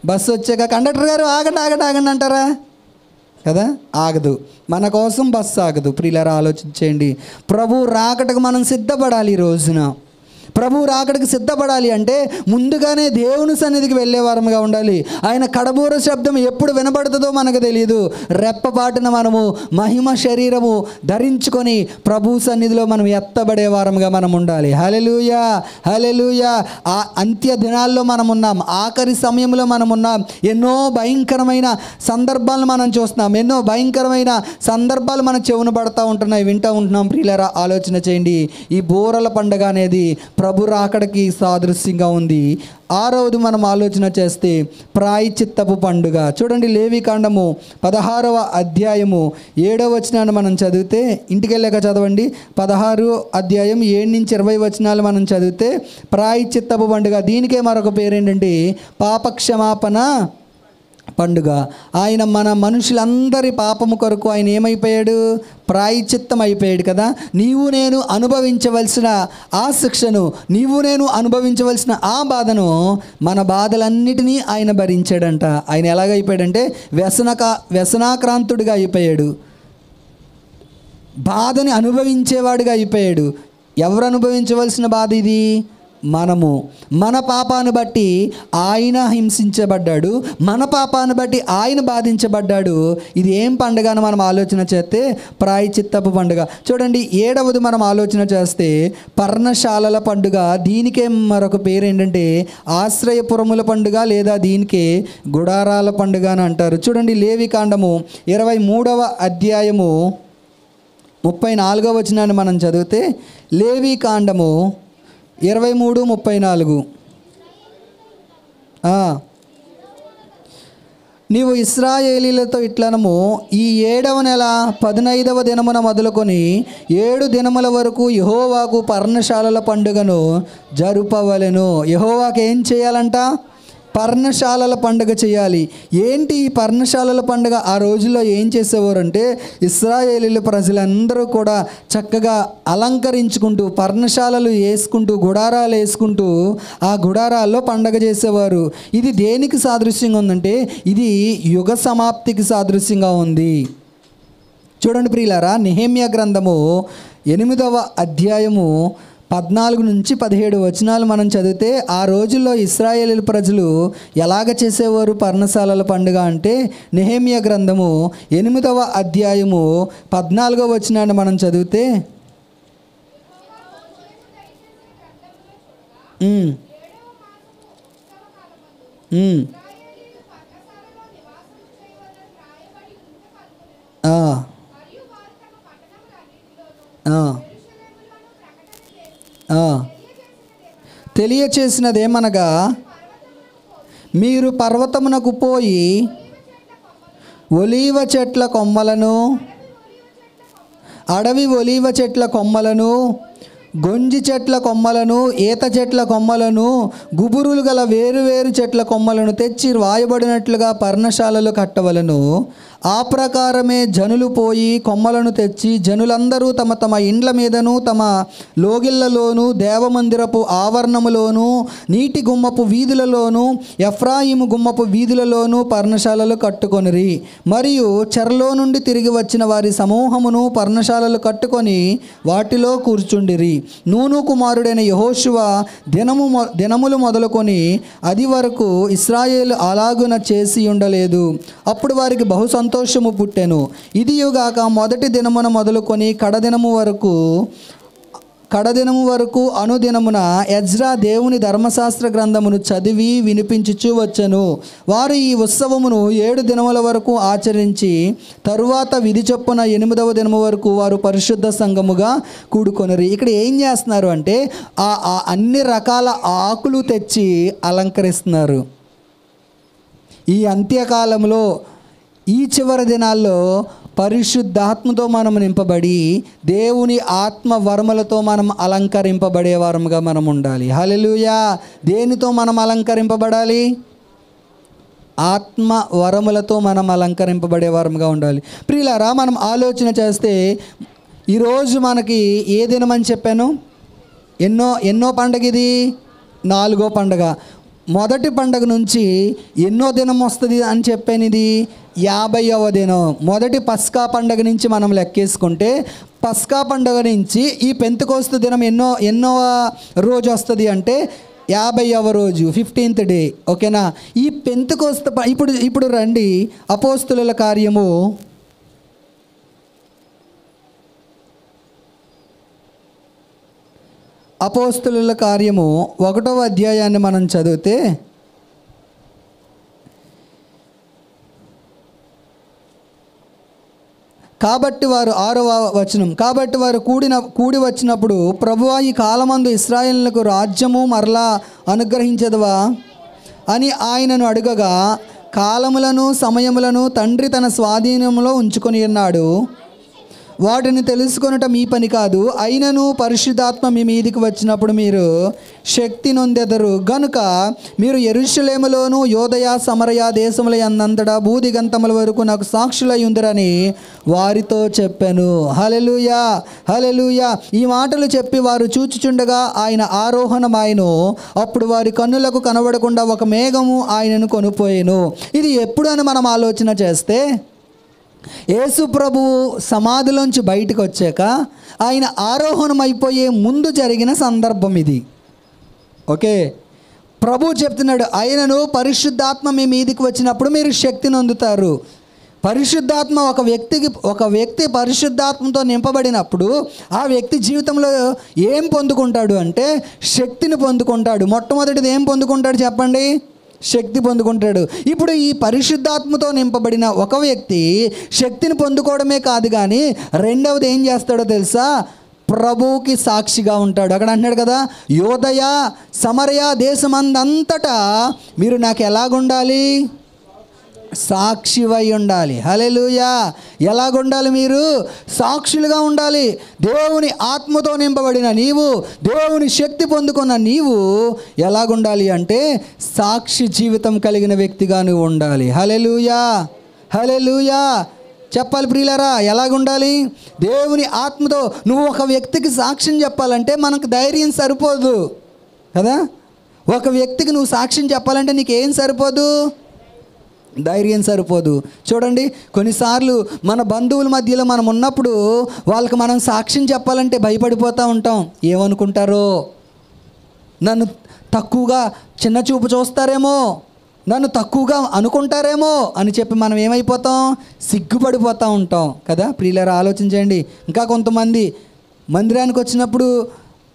బస్సు వచ్చాక కండక్టర్ గారు ఆగండి ఆగండి ఆగండి అంటారా కదా? ఆగదు. మన కోసం బస్సు ఆగదు. ప్రియులారా, ఆలోచించేయండి. ప్రభు రాకటకు మనం సిద్ధపడాలి. ఈ రోజున ప్రభు రాకడికి సిద్ధపడాలి అంటే ముందుగానే దేవుని సన్నిధికి వెళ్ళేవారముగా ఉండాలి. ఆయన కడబూర శబ్దం ఎప్పుడు వినబడుతుందో మనకు తెలియదు. రెప్పపాటున మనము మహిమ శరీరము ధరించుకొని ప్రభు సన్నిధిలో మనం ఎత్తబడే వారముగా మనం ఉండాలి. హల్లెలూయా, హల్లెలూయా. ఆ అంత్య దినాల్లో మనం ఉన్నాం. ఆఖరి సమయంలో మనం ఉన్నాం. ఎన్నో భయంకరమైన సందర్భాలను మనం చూస్తున్నాం. ఎన్నో భయంకరమైన సందర్భాలు మన చెవున పడతా ఉంటున్నాయి, వింటూ ఉంటున్నాం. ప్రియులారా, ఆలోచన చేయండి. ఈ బోరల పండుగ అనేది ప్రభు రాకడకి సాదృశ్యంగా ఉంది. ఆరవది మనం ఆలోచన చేస్తే ప్రాయశ్చిత్తపు పండుగ. చూడండి, లేవికాండము 16వ అధ్యాయము 7వ వచనాన్ని మనం చదివితే, ఇంటికి వెళ్ళాక చదవండి. 16 అధ్యాయం 7 నుంచి 20 వచనాలు మనం చదివితే ప్రాయశ్చిత్తపు పండుగ. దీనికే మరొక పేరు ఏంటంటే పాపక్షమాపణ పండుగ. ఆయన మన మనుషులందరి పాపము కొరకు ఆయన ఏమైపోయాడు? ప్రాయశ్చిత్తం అయిపోయాడు కదా. నీవు నేను అనుభవించవలసిన ఆ శిక్షను, నీవు నేను అనుభవించవలసిన ఆ బాధను, మన బాధలన్నిటినీ ఆయన భరించాడంట. ఆయన ఎలాగైపోయాడంటే వ్యసనాక్రాంతుడిగా అయిపోయాడు, బాధని అనుభవించేవాడిగా అయిపోయాడు. ఎవరు అనుభవించవలసిన బాధ ఇది? మనము. మన పాపాన్ని బట్టి ఆయన హింసించబడ్డాడు, మన పాపాన్ని బట్టి ఆయన బాధించబడ్డాడు. ఇది ఏం పండుగ అని మనం ఆలోచన చేస్తే ప్రాయశ్చిత్తపు పండుగ. చూడండి, 7వది మనం ఆలోచన చేస్తే పర్ణశాలల పండుగ. దీనికే మరొక పేరు ఏంటంటే ఆశ్రయపురముల పండుగ, లేదా దీనికే గుడారాల పండుగ అని అంటారు. చూడండి, లేవికాండము 23వ అధ్యాయము 34వ వచనాన్ని మనం చదివితే, లేవికాండము 23:34. నీవు ఇశ్రాయేలీలతో ఇట్లనము, ఈ 7వ నెల 15వ దినమున మొదలుకొని 7 దినముల వరకు యెహోవాకు పర్ణశాలల పండుగను జరుపవలెను. యెహోవాకు ఏం చేయాలంట? పర్ణశాలల పండుగ చేయాలి. ఏంటి ఈ పర్ణశాలల పండుగ? ఆ రోజుల్లో ఏం చేసేవారంటే ఇశ్రాయేలీల ప్రజలందరూ కూడా చక్కగా అలంకరించుకుంటూ, పర్ణశాలలు వేసుకుంటూ, గుడారాలు వేసుకుంటూ ఆ గుడారాల్లో పండుగ చేసేవారు. ఇది దేనికి సాదృశ్యంగా ఉందంటే ఇది యుగ సమాప్తికి సాదృశ్యంగా ఉంది. చూడండి ప్రియులారా, నెహెమ్యా గ్రంథము 8వ అధ్యాయము 14 నుంచి 17 వచనాలు మనం చదివితే, ఆ రోజుల్లో ఇశ్రాయేలు ప్రజలు ఎలాగ చేసేవారు పర్ణశాలల పండుగ అంటే, నెహెమ్యా గ్రంథము 8వ అధ్యాయము 14వ వచనాన్ని మనం చదివితే, తెలియచేసినదేమనగా, మీరు పర్వతమునకు పోయి ఒలీవ చెట్ల కొమ్మలను, అడవి ఒలీవ చెట్ల కొమ్మలను, గొంజి చెట్ల కొమ్మలను, ఈత చెట్ల కొమ్మలను, గుబురులు గల వేరు చెట్ల కొమ్మలను తెచ్చి వాయబడినట్లుగా పర్ణశాలలు కట్టవలను. ఆ ప్రకారమే జనులు పోయి కొమ్మలను తెచ్చి, జనులందరూ తమ తమ ఇండ్ల మీదను, తమ లోగిళ్లలోను, దేవమందిరపు ఆవరణములోను, నీటి గుమ్మపు వీధులలోను, ఎఫ్రాయిము గుమ్మపు వీధులలోను పర్ణశాలలు కట్టుకొనిరి. మరియు చెరలో నుండి తిరిగి వచ్చిన వారి సమూహమును పర్ణశాలలు కట్టుకొని వాటిలో కూర్చుండిరి. నూను కుమారుడైన యెహోషువ దినములు మొదలుకొని అది వరకు ఇశ్రాయేలు అలాగున చేసి ఉండలేదు. అప్పుడు వారికి బహు సంతోషము పుట్టెను. ఇదియుగాక మొదటి దినమున మొదలుకొని కడదినము వరకు అనుదినమున ఎజ్రా దేవుని ధర్మశాస్త్ర గ్రంథమును చదివి వినిపించుచూ వచ్చెను. వారు ఈ ఉత్సవమును 7 దినముల వరకు ఆచరించి తరువాత విధి చొప్పున 8వ దినము వరకు వారు పరిశుద్ధ సంఘముగా కూడుకొనిరి. ఇక్కడ ఏం చేస్తున్నారు అంటే అన్ని రకాల ఆకులు తెచ్చి అలంకరిస్తున్నారు. ఈ అంత్యకాలంలో, ఈ చివరి దినాల్లో పరిశుద్ధాత్మతో మనం నింపబడి దేవుని ఆత్మ వరములతో మనం అలంకరింపబడే వారముగా మనం ఉండాలి. హల్లెలూయా. దేనితో మనం అలంకరింపబడాలి? ఆత్మ వరములతో మనం అలంకరింపబడే వారముగా ఉండాలి. ప్రియులారా, మనం ఆలోచన చేస్తే ఈరోజు మనకి ఏ దినమని చెప్పాను? ఎన్నో పండుగ ఇది? 4వ పండుగ. మొదటి పండుగ నుంచి ఎన్నో దినం వస్తుంది అని చెప్పాను? ఇది 50వ దినం. మొదటి పస్కా పండుగ నుంచి మనం లెక్కేసుకుంటే, పస్కా పండుగ నుంచి ఈ పెంతెకోస్తు దినం ఎన్నో రోజు వస్తుంది అంటే 50వ రోజు, 15th డే. ఓకేనా? ఈ పెంతెకోస్తు ఇప్పుడు రండి, అపోస్తుల కార్యము 1వ అధ్యాయాన్ని మనం చదివితే, కాబట్టి వారు 6వ వచనం, కాబట్టి వారు కూడి వచ్చినప్పుడు, ప్రభువా ఈ కాలమందు ఇశ్రాయేలులకు రాజ్యము మరలా అనుగ్రహించదవా అని ఆయనను అడుగగా, కాలములను సమయములను తండ్రి తన స్వాధీనంలో ఉంచుకొని ఉన్నాడు, వాటిని తెలుసుకొనుట మీ పని కాదు. అయినను పరిశుద్ధాత్మ మీ మీదికి వచ్చినప్పుడు మీరు శక్తి నొందెదరు గనుక మీరు యెరూషలేములోను యోదయ సమరయ దేశముల యందంతటా భూదిగంతముల వరకు నాకు సాక్షులై ఉందిరని వారితో చెప్పాను. హల్లెలూయా, హల్లెలూయా. ఈ మాటలు చెప్పి వారు చూచుచుండగా ఆయన ఆరోహణమాయెను. అప్పుడు వారి కన్నులకు కనబడకుండా ఒక మేఘము ఆయనను కొనిపోయెను. ఇది ఎప్పుడు అని మనం ఆలోచన చేస్తే, యేసు ప్రభువు సమాధిలోంచి బయటకు వచ్చాక ఆయన ఆరోహణం అయిపోయే ముందు జరిగిన సందర్భం ఇది. ఓకే, ప్రభు చెప్తున్నాడు, ఆయనను పరిశుద్ధాత్మ మీ మీదికి వచ్చినప్పుడు మీరు శక్తిని అందుతారు. పరిశుద్ధాత్మ ఒక వ్యక్తి పరిశుద్ధాత్మతో నింపబడినప్పుడు ఆ వ్యక్తి జీవితంలో ఏం పొందుకుంటాడు అంటే శక్తిని పొందుకుంటాడు. మొట్టమొదటిది ఏం పొందుకుంటాడు చెప్పండి? శక్తి పొందుకుంటాడు. ఇప్పుడు ఈ పరిశుద్ధాత్మతో నింపబడిన ఒక వ్యక్తి శక్తిని పొందుకోవడమే కాదు, కానీ రెండవది ఏం చేస్తాడో తెలుసా? ప్రభువుకి సాక్షిగా ఉంటాడు. అక్కడ అంటున్నాడు కదా, యోదయ సమరయ దేశమందంతటా మీరు నాకు ఎలాగుండాలి? సాక్షివై ఉండాలి. హల్లెలూయా. ఎలాగుండాలి? మీరు సాక్షులుగా ఉండాలి. దేవుని ఆత్మతో నింపబడిన నీవు, దేవుని శక్తి పొందుకున్న నీవు ఎలాగుండాలి అంటే సాక్షి జీవితం కలిగిన వ్యక్తిగా నువ్వు ఉండాలి. హల్లెలూయా, హల్లెలూయా. చెప్పాలి ప్రియులారా, ఎలాగుండాలి? దేవుని ఆత్మతో నువ్వు ఒక వ్యక్తికి సాక్ష్యం చెప్పాలంటే మనకు ధైర్యం సరిపోదు కదా. ఒక వ్యక్తికి నువ్వు సాక్ష్యం చెప్పాలంటే నీకేం సరిపోదు? ధైర్యం సరిపోదు. చూడండి, కొన్నిసార్లు మన బంధువుల మధ్యలో మనం ఉన్నప్పుడు వాళ్ళకి మనం సాక్ష్యం చెప్పాలంటే భయపడిపోతూ ఉంటాం. ఏమనుకుంటారో, నన్ను తక్కువగా చిన్న చూపు చూస్తారేమో, నన్ను తక్కువగా అనుకుంటారేమో అని చెప్పి మనం ఏమైపోతాం? సిగ్గుపడిపోతూ ఉంటాం కదా. ప్రియులారా ఆలోచించండి. ఇంకా కొంతమంది మందిరానికి వచ్చినప్పుడు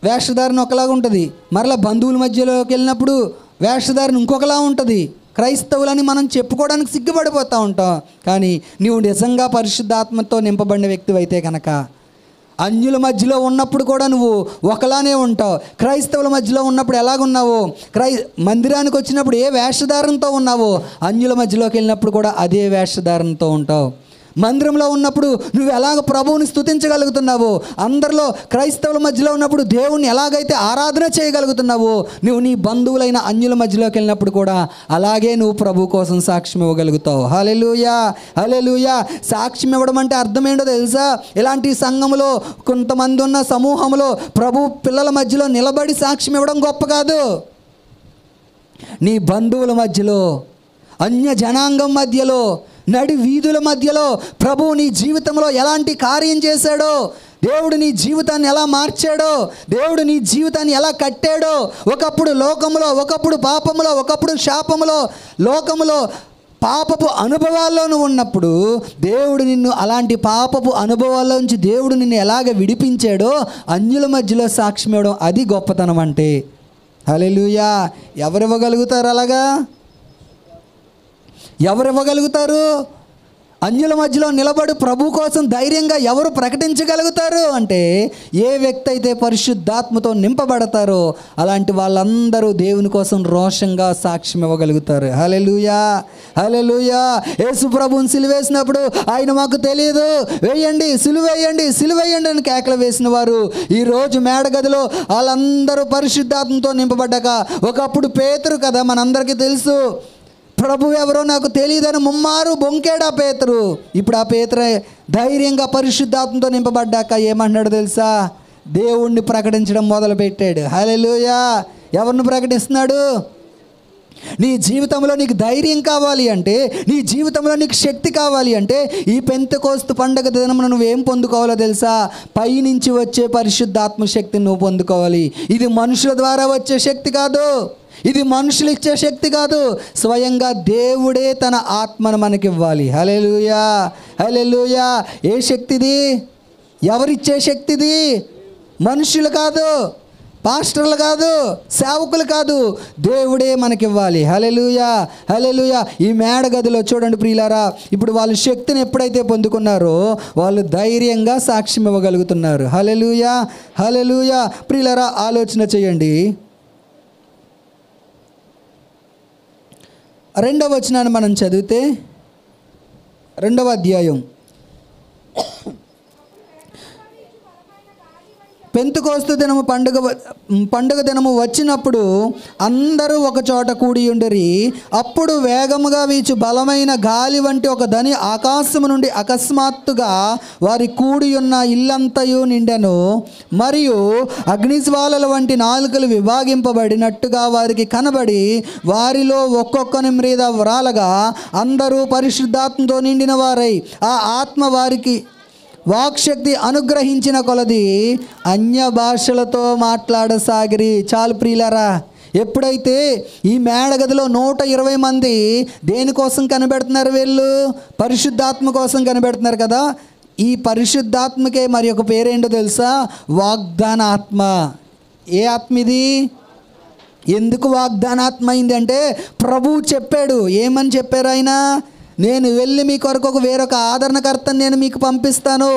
వేషధారణ ఒకలాగా ఉంటుంది, మరలా బంధువుల మధ్యలోకి వెళ్ళినప్పుడు వేషధారణ ఇంకొకలా ఉంటుంది. క్రైస్తవులని మనం చెప్పుకోవడానికి సిగ్గుపడిపోతూ ఉంటాం. కానీ నీవు నిజంగా పరిశుద్ధాత్మతో నింపబడిన వ్యక్తివైతే కనుక అన్యుల మధ్యలో ఉన్నప్పుడు కూడా నువ్వు ఒకలానే ఉంటావు. క్రైస్తవుల మధ్యలో ఉన్నప్పుడు ఎలాగున్నావో, మందిరానికి వచ్చినప్పుడు ఏ వేషధారణతో ఉన్నావో, అన్యుల మధ్యలోకి వెళ్ళినప్పుడు కూడా అదే వేషధారణతో ఉంటావు. మందిరంలో ఉన్నప్పుడు నువ్వు ఎలాగ ప్రభువుని స్తుతించగలుగుతున్నావో, అందరిలో క్రైస్తవుల మధ్యలో ఉన్నప్పుడు దేవుణ్ణి ఎలాగైతే ఆరాధన చేయగలుగుతున్నావో, నువ్వు నీ బంధువులైన అన్యుల మధ్యలోకి వెళ్ళినప్పుడు కూడా అలాగే నువ్వు ప్రభు కోసం సాక్ష్యం ఇవ్వగలుగుతావు. హల్లెలూయా, హల్లెలూయా. సాక్ష్యం ఇవ్వడం అంటే అర్థం ఏంటో తెలుసా? ఇలాంటి సంఘములో కొంతమంది ఉన్న సమూహంలో ప్రభు పిల్లల మధ్యలో నిలబడి సాక్ష్యం ఇవ్వడం గొప్ప కాదు. నీ బంధువుల మధ్యలో, అన్య జనాంగం మధ్యలో, నడి వీధుల మధ్యలో ప్రభువు నీ జీవితంలో ఎలాంటి కార్యం చేశాడో, దేవుడు నీ జీవితాన్ని ఎలా మార్చాడో, దేవుడు నీ జీవితాన్ని ఎలా కట్టాడో, ఒకప్పుడు లోకములో, ఒకప్పుడు పాపములో, ఒకప్పుడు శాపములో, లోకములో పాపపు అనుభవాల్లో నువ్వు ఉన్నప్పుడు దేవుడు నిన్ను అలాంటి పాపపు అనుభవాల్లోంచి దేవుడు నిన్ను ఎలాగ విడిపించాడో అన్యుల మధ్యలో సాక్ష్యం ఇవ్వడం, అది గొప్పతనం అంటే. హల్లెలూయా. ఎవరివ్వగలుగుతారు అలాగా? ఎవరివ్వగలుగుతారు? అన్యుల మధ్యలో నిలబడి ప్రభు కోసం ధైర్యంగా ఎవరు ప్రకటించగలుగుతారు అంటే ఏ వ్యక్తి అయితే పరిశుద్ధాత్మతో నింపబడతారో అలాంటి వాళ్ళందరూ దేవుని కోసం రోషంగా సాక్ష్యం ఇవ్వగలుగుతారు. హల్లెలూయా, హల్లెలూయా. యేసు ప్రభువుని సిలువేసినప్పుడు ఆయన మాకు తెలియదు, వేయండి సిలువేయండి సిలువేయండి అని కేకలు వేసిన వారు ఈరోజు మేడగదిలో వాళ్ళందరూ పరిశుద్ధాత్మతో నింపబడ్డాక, ఒకప్పుడు పేతురు కదా మనందరికీ తెలుసు, ప్రభు ఎవరో నాకు తెలియదని ముమ్మారు బొంకేడా పేతురు. ఇప్పుడు ఆ పేతురు ధైర్యంగా పరిశుద్ధాత్మతో నింపబడ్డాక ఏమన్నాడు తెలుసా? దేవుణ్ణి ప్రకటించడం మొదలుపెట్టాడు. హల్లెలూయా. ఎవరిని ప్రకటిస్తున్నాడు? నీ జీవితంలో నీకు ధైర్యం కావాలి అంటే, నీ జీవితంలో నీకు శక్తి కావాలి అంటే ఈ పెంతెకోస్తు పండగ దినమున నువ్వేం పొందుకోవాలో తెలుసా? పైనుంచి వచ్చే పరిశుద్ధాత్మ శక్తిని నువ్వు పొందుకోవాలి. ఇది మనుషుల ద్వారా వచ్చే శక్తి కాదు, ఇది మనుషులు ఇచ్చే శక్తి కాదు, స్వయంగా దేవుడే తన ఆత్మను మనకి ఇవ్వాలి. హల్లెలూయా, హల్లెలూయా. ఏ శక్తిది? ఎవరిచ్చే శక్తిది? మనుషులు కాదు. పాస్టర్లు కాదు, సేవకులు కాదు, దేవుడే మనకివ్వాలి. హల్లెలూయా, హల్లెలూయా. ఈ మేడ గదిలో చూడండి ప్రియులారా, ఇప్పుడు వాళ్ళు శక్తిని ఎప్పుడైతే పొందుకున్నారో వాళ్ళు ధైర్యంగా సాక్ష్యం ఇవ్వగలుగుతున్నారు. హల్లెలూయా, హల్లెలూయా. ప్రియులారా, ఆలోచన చేయండి. 2వ వచనాన్ని మనం చదివితే, 2వ అధ్యాయం, పెంతెకోస్తు దినము పండుగ దినము వచ్చినప్పుడు అందరూ ఒక చోట కూడి ఉండిరి. అప్పుడు వేగముగా వీచు బలమైన గాలి వంటి ఒక ధ్వని ఆకాశము నుండి అకస్మాత్తుగా వారి కూడి ఉన్న ఇల్లంతయు నిండెను. మరియు అగ్నిజ్వాలల వంటి నాలుకలు విభాగింపబడినట్టుగా వారికి కనబడి వారిలో ఒక్కొక్కని మీద వ్రాలగా అందరూ పరిశుద్ధాత్మతో నిండిన వారై ఆ ఆత్మ వారికి వాక్శక్తి అనుగ్రహించిన కొలది అన్య భాషలతో మాట్లాడసాగిరి. చాలు ప్రియులారా, ఎప్పుడైతే ఈ మేడగదిలో 120 మంది దేనికోసం కనిపెడుతున్నారు? వీళ్ళు పరిశుద్ధాత్మ కోసం కనిపెడుతున్నారు కదా. ఈ పరిశుద్ధాత్మకే మరి ఒక పేరేంటో తెలుసా? వాగ్దాన ఆత్మ. ఏ ఆత్మ ఇది? ఎందుకు వాగ్దానాత్మ అయింది అంటే, ప్రభువు చెప్పాడు. ఏమని చెప్పారు ఆయన? నేను వెళ్ళి మీ కొరకు వేరొక ఆదరణకర్తను నేను మీకు పంపిస్తాను,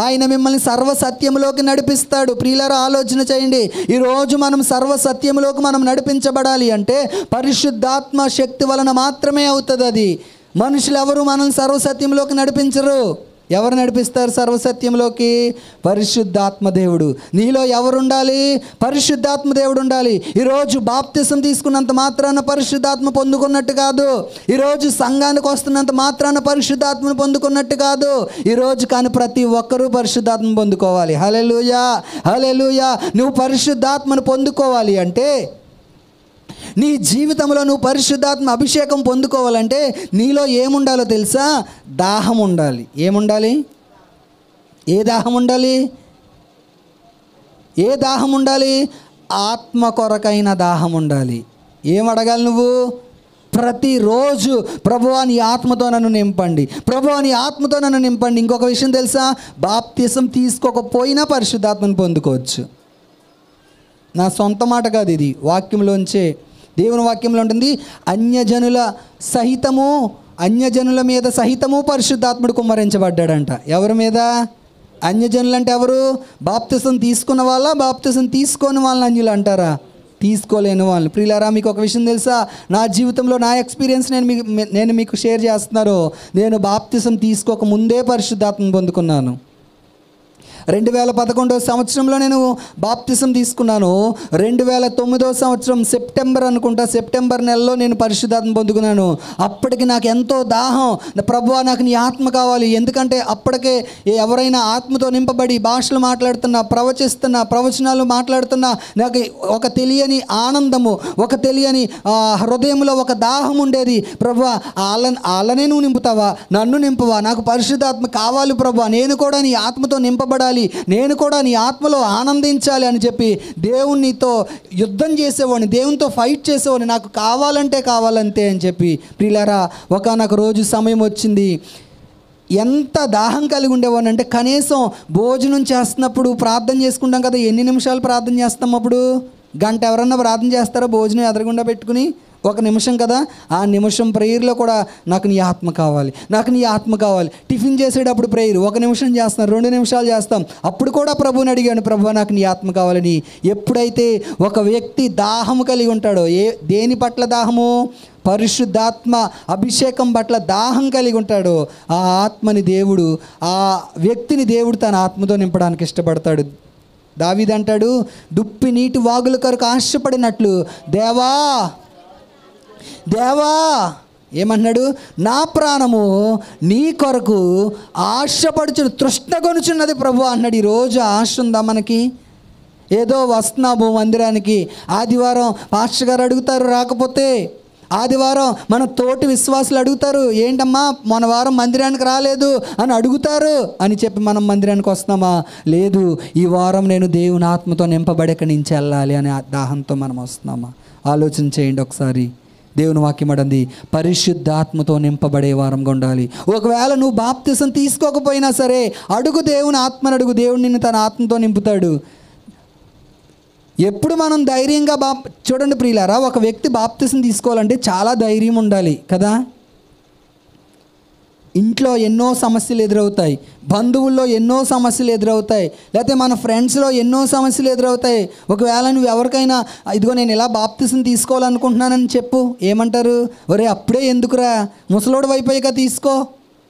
ఆయన మిమ్మల్ని సర్వసత్యంలోకి నడిపిస్తాడు. ప్రియులారా, ఆలోచన చేయండి. ఈరోజు మనం సర్వసత్యంలోకి మనం నడిపించబడాలి అంటే పరిశుద్ధాత్మ శక్తి వలన మాత్రమే అవుతుంది. అది మనుషులు ఎవరు మనల్ని సర్వసత్యంలోకి నడిపించరు. ఎవరు నడిపిస్తారు సర్వసత్యంలోకి? పరిశుద్ధాత్మ దేవుడు. నీలో ఎవరు ఉండాలి? పరిశుద్ధాత్మ దేవుడు ఉండాలి. ఈరోజు బాప్తిసం తీసుకున్నంత మాత్రాన పరిశుద్ధాత్మ పొందుకున్నట్టు కాదు. ఈరోజు సంఘానికి వస్తున్నంత మాత్రాన పరిశుద్ధాత్మను పొందుకున్నట్టు కాదు. ఈరోజు కానీ ప్రతి ఒక్కరూ పరిశుద్ధాత్మను పొందుకోవాలి. హల్లెలూయా, హల్లెలూయా. నువ్వు పరిశుద్ధాత్మను పొందుకోవాలి అంటే, నీ జీవితంలో నువ్వు పరిశుద్ధాత్మ అభిషేకం పొందుకోవాలంటే నీలో ఏముండాలో తెలుసా? దాహం ఉండాలి. ఏముండాలి? ఏ దాహం ఉండాలి? ఏ దాహం ఉండాలి? ఆత్మ కొరకైన దాహం ఉండాలి. ఏం అడగాలి నువ్వు? ప్రతిరోజు ప్రభువా నీ ఆత్మతో నన్ను నింపండి, ప్రభువా నీ ఆత్మతో నన్ను నింపండి. ఇంకొక విషయం తెలుసా? బాప్తిసం తీసుకోకపోయినా పరిశుద్ధాత్మను పొందుకోవచ్చు. నా సొంత మాట కాదు, ఇది వాక్యంలోంచే, దేవుని వాక్యంలో ఉంటుంది. అన్యజనుల మీద సహితము పరిశుద్ధాత్ముడు కుమ్మరించబడ్డాడంట. ఎవరి మీద? అన్యజనులు అంటే ఎవరు? బాప్తిసం తీసుకున్న వాళ్ళ, బాప్తిసం తీసుకోని వాళ్ళని అన్యులు అంటారా? తీసుకోలేని వాళ్ళు. ప్రియులారా, మీకు ఒక విషయం తెలుసా? నా జీవితంలో నా ఎక్స్పీరియన్స్ నేను మీకు షేర్ చేస్తున్నాను. నేను బాప్తిసం తీసుకోక ముందే పరిశుద్ధాత్మను పొందుకున్నాను. 2011 సంవత్సరంలో నేను బాప్తిసం తీసుకున్నాను. 2009 సంవత్సరం సెప్టెంబర్ నెలలో నేను పరిశుద్ధాత్మ పొందుకున్నాను. అప్పటికి నాకు ఎంతో దాహం. ప్రభువా నాకు నీ ఆత్మ కావాలి. ఎందుకంటే అప్పటికే ఎవరైనా ఆత్మతో నింపబడి భాషలు మాట్లాడుతున్నా, ప్రవచనాలు మాట్లాడుతున్నా నాకు ఒక తెలియని ఆనందము, ఒక తెలియని హృదయంలో ఒక దాహం ఉండేది. ప్రభువా వాళ్ళనే నువ్వు నింపుతావా? నన్ను నింపవా? నాకు పరిశుద్ధాత్మ కావాలి ప్రభువా, నేను కూడా నీ ఆత్మతో నింపబడాలి, నేను కూడా నీ ఆత్మలో ఆనందించాలి అని చెప్పి దేవునితో యుద్ధం చేసేవాడిని, దేవునితో ఫైట్ చేసేవాడిని. నాకు కావాలంతే అని చెప్పి. ప్రియులారా, ఒకానొక రోజు సమయం వచ్చింది, ఎంత దాహం కలిగి ఉండేవాడిని అంటే, కనీసం భోజనం చేస్తున్నప్పుడు ప్రార్థన చేసుకుంటాం కదా, ఎన్ని నిమిషాలు ప్రార్థన చేస్తాం? అప్పుడు గంట ఎవరన్నా ప్రార్థన చేస్తారా? భోజనం ఎదురుగుండా పెట్టుకుని 1 నిమిషం కదా, ఆ నిమిషం ప్రేయర్లో కూడా నాకు నీ ఆత్మ కావాలి, నాకు నీ ఆత్మ కావాలి. టిఫిన్ చేసేటప్పుడు ప్రేయర్ 1 నిమిషం చేస్తాం, 2 నిమిషాలు చేస్తాం. అప్పుడు కూడా ప్రభువుని అడిగాను, ప్రభువా నాకు నీ ఆత్మ కావాలని. ఎప్పుడైతే ఒక వ్యక్తి దాహము కలిగి ఉంటాడో, దేని పట్ల దాహము? పరిశుద్ధాత్మ అభిషేకం పట్ల దాహం కలిగి ఉంటాడో, ఆ ఆత్మని దేవుడు, ఆ వ్యక్తిని దేవుడు తన ఆత్మతో నింపడానికి ఇష్టపడతాడు. దావీదు అంటాడు, దుప్పి నీటి వాగుల కొరకు ఆశపడినట్లు దేవా ఏమన్నాడు? నా ప్రాణము నీ కొరకు ఆశపడుచు తృష్ణగొనుచున్నది ప్రభు అన్నాడు. ఈరోజు ఆశ ఉందా మనకి? ఏదో వస్తున్నాము మందిరానికి, ఆదివారం పాస్టర్ గారు అడుగుతారు రాకపోతే, ఆదివారం మన తోటి విశ్వాసులు అడుగుతారు, ఏంటమ్మా మొన్న వారం మందిరానికి రాలేదు అని అడుగుతారు అని చెప్పి మనం మందిరానికి వస్తున్నామా? లేదు, ఈ వారం నేను దేవుని ఆత్మతో నింపబడక నుంచి వెళ్ళాలి అనే దాహంతో మనం వస్తున్నామా? ఆలోచన చేయండి ఒకసారి. దేవుని వాక్యం అడంది పరిశుద్ధాత్మతో నింపబడే వారంగా ఉండాలి. ఒకవేళ నువ్వు బాప్తిసం తీసుకోకపోయినా సరే అడుగు, దేవుని ఆత్మను అడుగు, దేవుడు నిన్ను తన ఆత్మతో నింపుతాడు. ఎప్పుడు మనం ధైర్యంగా చూడండి ప్రియులారా, ఒక వ్యక్తి బాప్తిసం తీసుకోవాలంటే చాలా ధైర్యం ఉండాలి కదా. ఇంట్లో ఎన్నో సమస్యలు ఎదురవుతాయి, బంధువుల్లో ఎన్నో సమస్యలు ఎదురవుతాయి, లేకపోతే మన ఫ్రెండ్స్లో ఎన్నో సమస్యలు ఎదురవుతాయి. ఒకవేళ నువ్వు ఎవరికైనా ఇదిగో నేను ఇలా బాప్తిసం తీసుకోవాలనుకుంటున్నానని చెప్పు, ఏమంటారు? ఒరే అప్పుడే ఎందుకురా, ముసలోడు అయిపోయాక తీసుకో,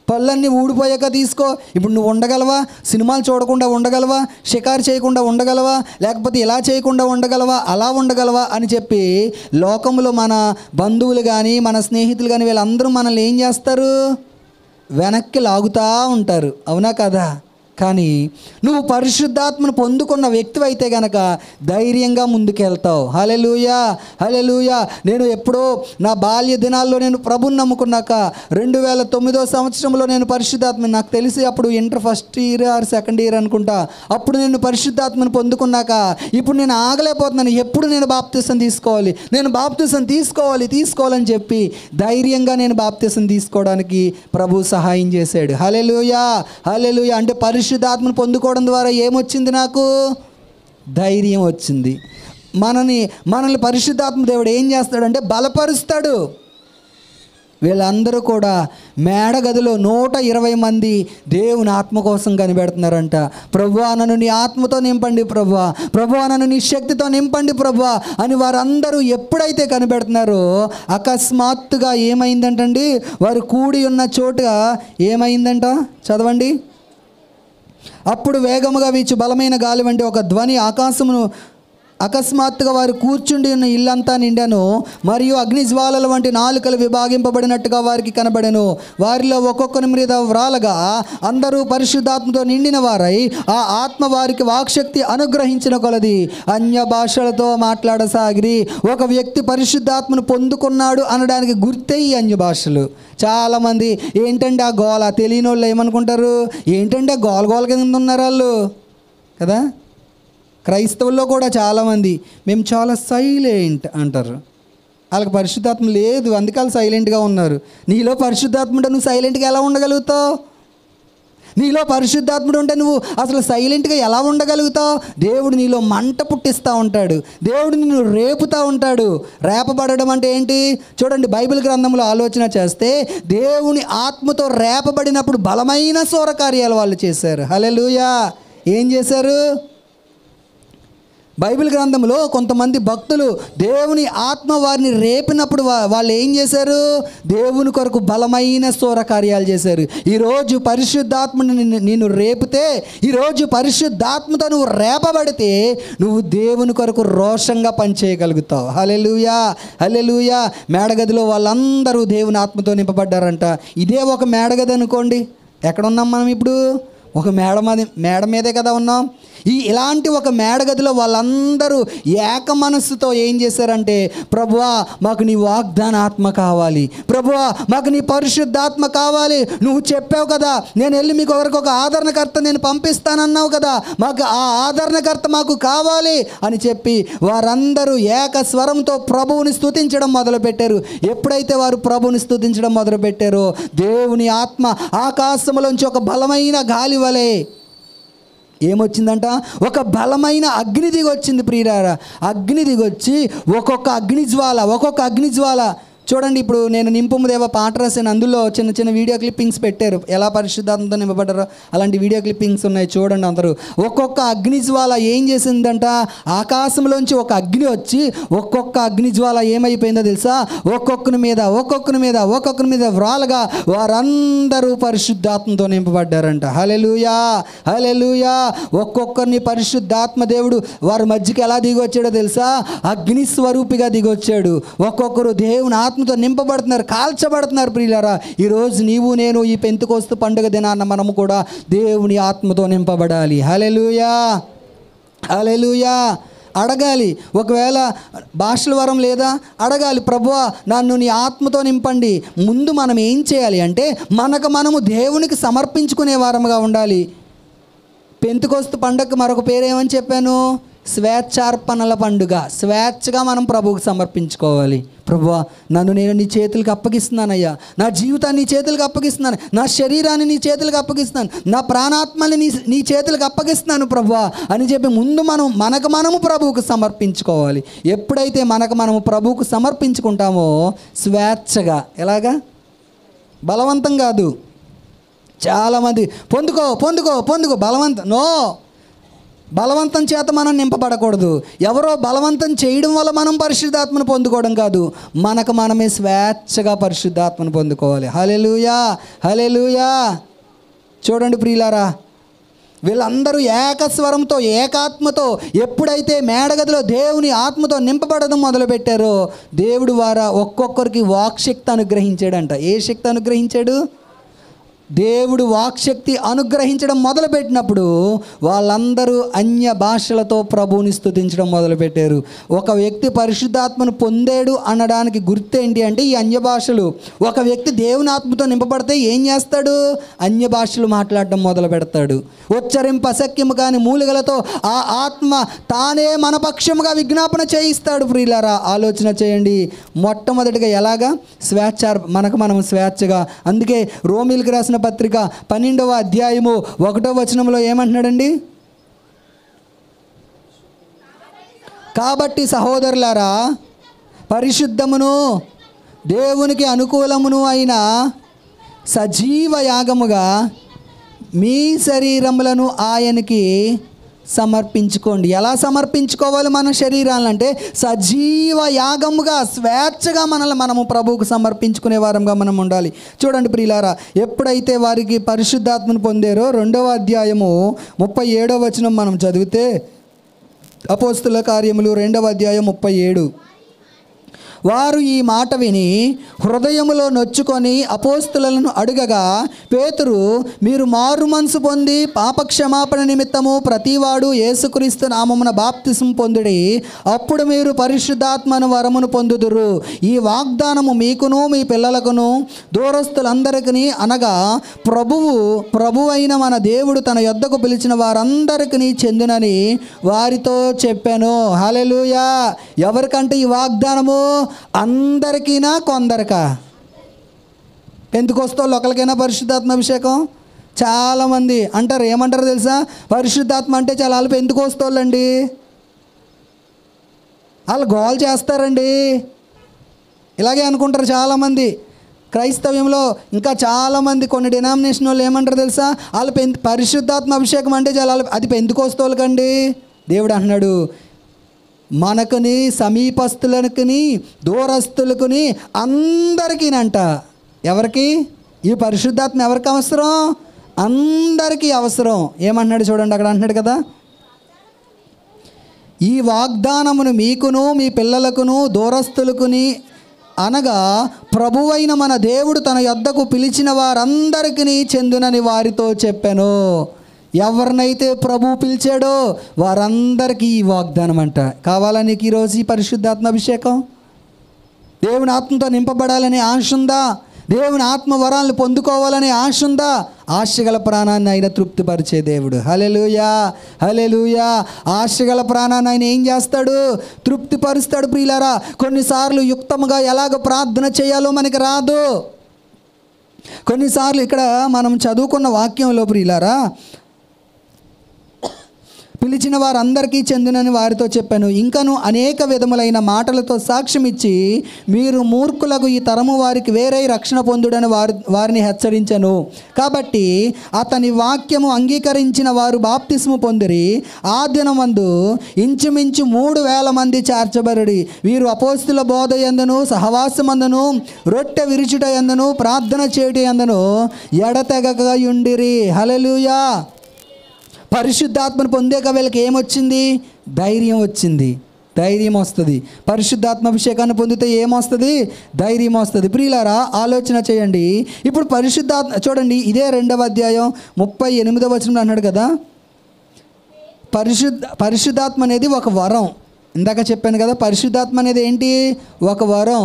పళ్ళన్నీ ఊడిపోయాక తీసుకో. ఇప్పుడు నువ్వు ఉండగలవా? సినిమాలు చూడకుండా ఉండగలవా? షికారు చేయకుండా ఉండగలవా? లేకపోతే ఇలా చేయకుండా ఉండగలవా? అలా ఉండగలవా అని చెప్పి లోకంలో మన బంధువులు కానీ మన స్నేహితులు కానీ వీళ్ళందరూ మనల్ని ఏం చేస్తారు? వెనక్కి లాగుతూ ఉంటారు, అవునా కదా. కానీ నువ్వు పరిశుద్ధాత్మను పొందుకున్న వ్యక్తివి అయితే గనక ధైర్యంగా ముందుకెళ్తావు. హల్లెలూయా, హల్లెలూయా. నేను ఎప్పుడో నా బాల్య దినాల్లో నేను ప్రభుని నమ్ముకున్నాక 2009 సంవత్సరంలో నేను పరిశుద్ధాత్మని, నాకు తెలిసి అప్పుడు inter first year are second year అనుకుంటా, అప్పుడు నేను పరిశుద్ధాత్మను పొందుకున్నాక ఇప్పుడు నేను ఆగలేకపోతున్నాను, ఎప్పుడు నేను బాప్తిసం తీసుకోవాలి, నేను బాప్తిసం తీసుకోవాలని చెప్పి ధైర్యంగా నేను బాప్తిసం తీసుకోవడానికి ప్రభు సహాయం చేశాడు. హల్లెలూయా, హల్లెలూయా. అంటే పరిశుద్ధాత్మను పొందుకోవడం ద్వారా ఏమొచ్చింది? నాకు ధైర్యం వచ్చింది. మనల్ని పరిశుద్ధాత్మ దేవుడు ఏం చేస్తాడంటే బలపరుస్తాడు. వీళ్ళందరూ కూడా మేడగదిలో 120 మంది దేవుని ఆత్మ కోసం కనిపెడుతున్నారంట. ప్రభువా నన్ను నీ ఆత్మతో నింపండి ప్రభువా, ప్రభువా నన్ను నీ శక్తితో నింపండి ప్రభువా అని వారందరూ ఎప్పుడైతే కనిపెడుతున్నారో అకస్మాత్తుగా ఏమైందంటండి, వారు కూడి ఉన్న చోట ఏమైందంట, చదవండి. అప్పుడు వేగముగా వీచు బలమైన గాలి వంటి ఒక ధ్వని ఆకాశమును అకస్మాత్తుగా వారు కూర్చుండి ఉన్న ఇల్లంతా నిండాను, మరియు అగ్నిజ్వాలల వంటి నాలుకలు విభాగింపబడినట్టుగా వారికి కనబడెను. వారిలో ఒక్కొక్కరి మీద వ్రాలగా అందరూ పరిశుద్ధాత్మతో నిండిన వారై ఆ ఆత్మ వారికి వాక్శక్తి అనుగ్రహించిన కొలది అన్య భాషలతో మాట్లాడసాగిరి. ఒక వ్యక్తి పరిశుద్ధాత్మను పొందుకున్నాడు అనడానికి గుర్తే ఈ అన్య భాషలు. చాలామంది ఏంటంటే ఆ గోల, తెలియని వాళ్ళు ఏమనుకుంటారు, ఏంటంటే గోల కింద ఉన్నారు వాళ్ళు కదా. క్రైస్తవుల్లో కూడా చాలామంది మేము చాలా సైలెంట్ అంటారు, వాళ్ళకి పరిశుద్ధాత్మ లేదు, అందుకే వాళ్ళు సైలెంట్గా ఉన్నారు. నీలో పరిశుద్ధాత్ముడు నువ్వు సైలెంట్గా ఎలా ఉండగలుగుతావు? నీలో పరిశుద్ధాత్ముడు ఉంటే నువ్వు అసలు సైలెంట్గా ఎలా ఉండగలుగుతావు? దేవుడు నీలో మంట పుట్టిస్తూ ఉంటాడు, దేవుడు నిన్ను రేపుతూ ఉంటాడు. రేపబడడం అంటే ఏంటి? చూడండి, బైబిల్ గ్రంథంలో ఆలోచన చేస్తే దేవుని ఆత్మతో రేపబడినప్పుడు బలమైన శూర కార్యాలు వాళ్ళు చేశారు. హల్లెలూయా. ఏం చేశారు? బైబిల్ గ్రంథంలో కొంతమంది భక్తులు దేవుని ఆత్మ వారిని రేపినప్పుడు వాళ్ళు ఏం చేశారు? దేవుని కొరకు బలమైన శూర కార్యాలు చేశారు. ఈరోజు పరిశుద్ధాత్మని నిన్ను రేపితే, ఈరోజు పరిశుద్ధాత్మతో నువ్వు రేపబడితే నువ్వు దేవుని కొరకు రోషంగా పనిచేయగలుగుతావు. హల్లెలూయా, హల్లెలూయా. మేడగదిలో వాళ్ళందరూ దేవుని ఆత్మతో నింపబడ్డారంట. ఇదే ఒక మేడగది అనుకోండి. ఎక్కడున్నాం మనం ఇప్పుడు? ఒక మేడ మీదే కదా ఉన్నాం. ఇలాంటి ఒక మేడగదిలో వాళ్ళందరూ ఏక మనస్సుతో ఏం చేశారంటే, ప్రభువా మాకు నీ వాగ్దాన ఆత్మ కావాలి, ప్రభువా మాకు నీ పరిశుద్ధాత్మ కావాలి, నువ్వు చెప్పావు కదా నేను వెళ్ళి మీకు ఒకరికి ఒక ఆదరణకర్త నేను పంపిస్తానన్నావు కదా, మాకు ఆ ఆదరణకర్త మాకు కావాలి అని చెప్పి వారందరూ ఏక స్వరంతో ప్రభువుని స్తుతించడం మొదలుపెట్టారు. ఎప్పుడైతే వారు ప్రభువుని స్తుతించడం మొదలుపెట్టారో దేవుని ఆత్మ ఆకాశంలోంచి ఒక బలమైన గాలి వలె ఏమొచ్చిందంట, ఒక బలమైన అగ్ని దిగొచ్చింది ప్రియులారా. అగ్ని దిగొచ్చి ఒక్కొక్క అగ్నిజ్వాల చూడండి. ఇప్పుడు నేను నింపుము దేవ పాట రాసాను, అందులో చిన్న చిన్న వీడియో క్లిప్పింగ్స్ పెట్టారు, ఎలా పరిశుద్ధాత్మతో నింపబడ్డారో అలాంటి వీడియో క్లిప్పింగ్స్ ఉన్నాయి, చూడండి అందరూ. ఒక్కొక్క అగ్నిజ్వాల ఏం చేసిందంట, ఆకాశంలోంచి ఒక అగ్ని వచ్చి ఒక్కొక్క అగ్నిజ్వాల ఏమైపోయిందో తెలుసా, ఒక్కొక్కరి మీద వ్రాలుగా వారందరూ పరిశుద్ధాత్మతో నింపబడ్డారంట. హల్లెలూయా, హల్లెలూయా. ఒక్కొక్కరిని పరిశుద్ధాత్మ దేవుడు వారి మధ్యకి ఎలా దిగొచ్చాడో తెలుసా, అగ్ని స్వరూపిగా దిగొచ్చాడు. ఒక్కొక్కరు దేవుని ఆత్మతో నింపబడుతున్నారు, కాల్చబడుతున్నారు. ప్రియులారా, ఈరోజు నీవు నేను ఈ పెంతెకోస్తు పండుగ దినాన మనము కూడా దేవుని ఆత్మతో నింపబడాలి. హల్లెలూయా, హల్లెలూయా. అడగాలి, ఒకవేళ భాషల వరం లేదా అడగాలి, ప్రభువా నన్ను నీ ఆత్మతో నింపండి. ముందు మనం ఏం చేయాలి అంటే మనము దేవునికి సమర్పించుకునే వారముగా ఉండాలి. పెంతెకోస్తు పండగకు మరొక పేరు ఏమని చెప్పాను, స్వేచ్ఛార్పణల పండుగ. స్వేచ్ఛగా మనం ప్రభువుకు సమర్పించుకోవాలి. ప్రభువా, నన్ను నేను నీ చేతులకు అప్పగిస్తున్నానయ్యా, నా జీవితాన్ని నీ చేతులకు అప్పగిస్తున్నాను, నా శరీరాన్ని నీ చేతులకు అప్పగిస్తున్నాను, నా ప్రాణాత్మని నీ చేతులకు అప్పగిస్తున్నాను ప్రభువా అని చెప్పి ముందు మనము ప్రభువుకు సమర్పించుకోవాలి. ఎప్పుడైతే మనము ప్రభువుకు సమర్పించుకుంటామో స్వేచ్ఛగా, ఎలాగా, బలవంతం కాదు. చాలామంది పొందుకో బలవంతం చేత మనం నింపబడకూడదు. ఎవరో బలవంతం చేయడం వల్ల మనం పరిశుద్ధాత్మను పొందుకోవడం కాదు, మనమే స్వేచ్ఛగా పరిశుద్ధాత్మను పొందుకోవాలి. హల్లెలూయా, హల్లెలూయా. చూడండి ప్రియులారా, వీళ్ళందరూ ఏకస్వరంతో ఏకాత్మతో ఎప్పుడైతే మేడగదిలో దేవుని ఆత్మతో నింపబడడం మొదలుపెట్టారో దేవుడు వారా ఒక్కొక్కరికి వాక్శక్తి అనుగ్రహించాడంట. ఏ శక్తి అనుగ్రహించాడు? దేవుడు వాక్శక్తి అనుగ్రహించడం మొదలుపెట్టినప్పుడు వాళ్ళందరూ అన్య భాషలతో ప్రభువుని స్తుతించడం మొదలుపెట్టారు. ఒక వ్యక్తి పరిశుద్ధాత్మను పొందాడు అనడానికి గుర్తేంటి అంటే ఈ అన్య భాషలు. ఒక వ్యక్తి దేవుని ఆత్మతో నింపబడితే ఏం చేస్తాడు? అన్య భాషలు మాట్లాడడం మొదలు పెడతాడు. ఉచ్చరింప అశక్యము కాని మూలికలతో ఆ ఆత్మ తానే మన పక్షముగా విజ్ఞాపన చేయిస్తాడు. ప్రియులారా, ఆలోచన చేయండి. మొట్టమొదటిగా ఎలాగా? మనం స్వేచ్ఛగా. అందుకే రోమీలకు రాసిన పత్రిక 12వ అధ్యాయము 1వ వచనంలో ఏమంటున్నాడండి? కాబట్టి సహోదరులారా, పరిశుద్ధమును దేవునికి అనుకూలమును అయిన సజీవ యాగముగా మీ శరీరములను ఆయనకి సమర్పించుకోండి. ఎలా సమర్పించుకోవాలి మన శరీరాలంటే సజీవ యాగముగా, స్వేచ్ఛగా మనము ప్రభువుకు సమర్పించుకునే వారంగా మనం ఉండాలి. చూడండి ప్రియులారా, ఎప్పుడైతే వారికి పరిశుద్ధాత్మను పొందారో 2వ అధ్యాయము 37వ వచనం మనం చదివితే, అపోస్తుల కార్యములు 2వ అధ్యాయం 37. వారు ఈ మాట విని హృదయములో నొచ్చుకొని అపోస్తులను అడుగగా, పేతురు, మీరు మారు మనసు పొంది పాపక్షమాపణ నిమిత్తము ప్రతివాడు యేసుక్రీస్తు నామమున బాప్తిసం పొందుడి, అప్పుడు మీరు పరిశుద్ధాత్మను వరమును పొందుదురు. ఈ వాగ్దానము మీకును మీ పిల్లలకును దూరస్తులందరికీ, అనగా ప్రభువైన మన దేవుడు తన యొద్దకు పిలిచిన వారందరికీ చెందునని వారితో చెప్పాను. హల్లెలూయా. ఎవరికంటే ఈ వాగ్దానము? అందరికీనా కొందరికా? పెంతెకొస్తోళ్ళు ఒకరికైనా పరిశుద్ధాత్మ అభిషేకం? చాలామంది అంటారు, ఏమంటారు తెలుసా? పరిశుద్ధాత్మ అంటే చాలా వాళ్ళు పెంతెకొస్తోళ్ళండి, వాళ్ళు గోల్ చేస్తారండి, ఇలాగే అనుకుంటారు చాలామంది. క్రైస్తవ్యంలో ఇంకా చాలామంది కొన్ని డినామినేషన్ వాళ్ళు ఏమంటారు తెలుసా? వాళ్ళు పరిశుద్ధాత్మ అభిషేకం అంటే చాలా అది పెంతెకొస్తోళ్ళకండి. దేవుడు అంటున్నాడు, మనకుని సమీపస్తులకుని దూరస్తులకుని అందరికీనంట. ఎవరికి ఈ పరిశుద్ధాత్మ? ఎవరికి అవసరం? అందరికీ అవసరం. ఏమంటున్నాడు చూడండి, అక్కడ అంటున్నాడు కదా, ఈ వాగ్దానమును మీకును మీ పిల్లలకును దూరస్తులకుని, అనగా ప్రభువైన మన దేవుడు తన యొద్దకు పిలిచిన వారందరికీ చెందునని వారితో చెప్పాను. ఎవరినైతే ప్రభు పిలిచాడో వారందరికీ ఈ వాగ్దానం అంట. కావాలా నీకు ఈరోజు ఈ పరిశుద్ధాత్మ అభిషేకం? దేవుని ఆత్మతో నింపబడాలనే ఆశ ఉందా? దేవుని ఆత్మ వరాలను పొందుకోవాలనే ఆశ ఉందా? ఆశగల ప్రాణాన్ని ఆయన తృప్తిపరిచే దేవుడు. హల్లెలూయా, హల్లెలూయా. ఆశగల ప్రాణాన్ని ఆయన ఏం చేస్తాడు? తృప్తిపరుస్తాడు. ప్రియులారా, కొన్నిసార్లు యుక్తముగా ఎలాగ ప్రార్థన చేయాలో మనకి రాదు. కొన్నిసార్లు ఇక్కడ మనం చదువుకున్న వాక్యంలో ప్రియులారా, పిలిచిన వారందరికీ చెందునని వారితో చెప్పాను. ఇంకను అనేక విధములైన మాటలతో సాక్ష్యం ఇచ్చి, మీరు మూర్ఖులకు ఈ తరము వారికి వేరే రక్షణ పొందుడని వారిని హెచ్చరించను. కాబట్టి అతని వాక్యము అంగీకరించిన వారు బాప్తిస్ము పొందిరి. ఆ దినమందు ఇంచుమించు 3,000 మంది చేర్చబడి, వీరు అపోస్తుల బోధ యందును సహవాసమందును రొట్టె విరుచుట యందును ప్రార్థన చేయుట యందును ఎడతెగక యుండిరి. హల్లెలూయా. పరిశుద్ధాత్మను పొందాక వీళ్ళకి ఏమొచ్చింది? ధైర్యం వచ్చింది. ధైర్యం వస్తుంది. పరిశుద్ధాత్మ అభిషేకాన్ని పొందితే ఏమొస్తుంది? ధైర్యం వస్తుంది. ప్రియులారా, ఆలోచన చేయండి. ఇప్పుడు పరిశుద్ధాత్మ చూడండి, ఇదే 2వ అధ్యాయం 38వ వచనంలో అన్నాడు కదా, పరిశుద్ధాత్మ అనేది ఒక వరం. ఇందాక చెప్పాను కదా, పరిశుద్ధాత్మ అనేది ఏంటి? ఒక వరం.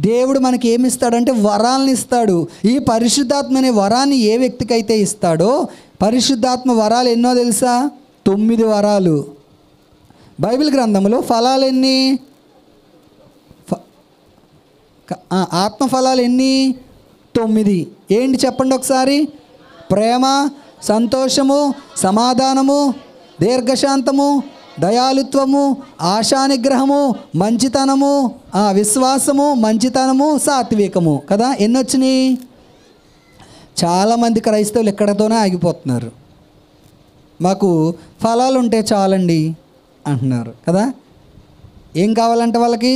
దేవుడు మనకి ఏమి ఇస్తాడంటే వరాలను ఇస్తాడు. ఈ పరిశుద్ధాత్మ అనే వరాన్ని ఏ వ్యక్తికైతే ఇస్తాడో, పరిశుద్ధాత్మ వరాలు ఎన్నో తెలుసా? 9 వరాలు. బైబిల్ గ్రంథంలో ఫలాలు ఎన్ని? ఆత్మఫలాలు ఎన్ని? 9. ఏంటి చెప్పండి ఒకసారి? ప్రేమ, సంతోషము, సమాధానము, దీర్ఘశాంతము, దయాళుత్వము, ఆశానిగ్రహము, మంచితనము, విశ్వాసము, మంచితనము, సాత్వికము కదా. ఎన్ని వచ్చినాయి? చాలామంది క్రైస్తవులు ఎక్కడితోనే ఆగిపోతున్నారు. మాకు ఫలాలు ఉంటే చాలండి అంటున్నారు కదా. ఏం కావాలంటే వాళ్ళకి?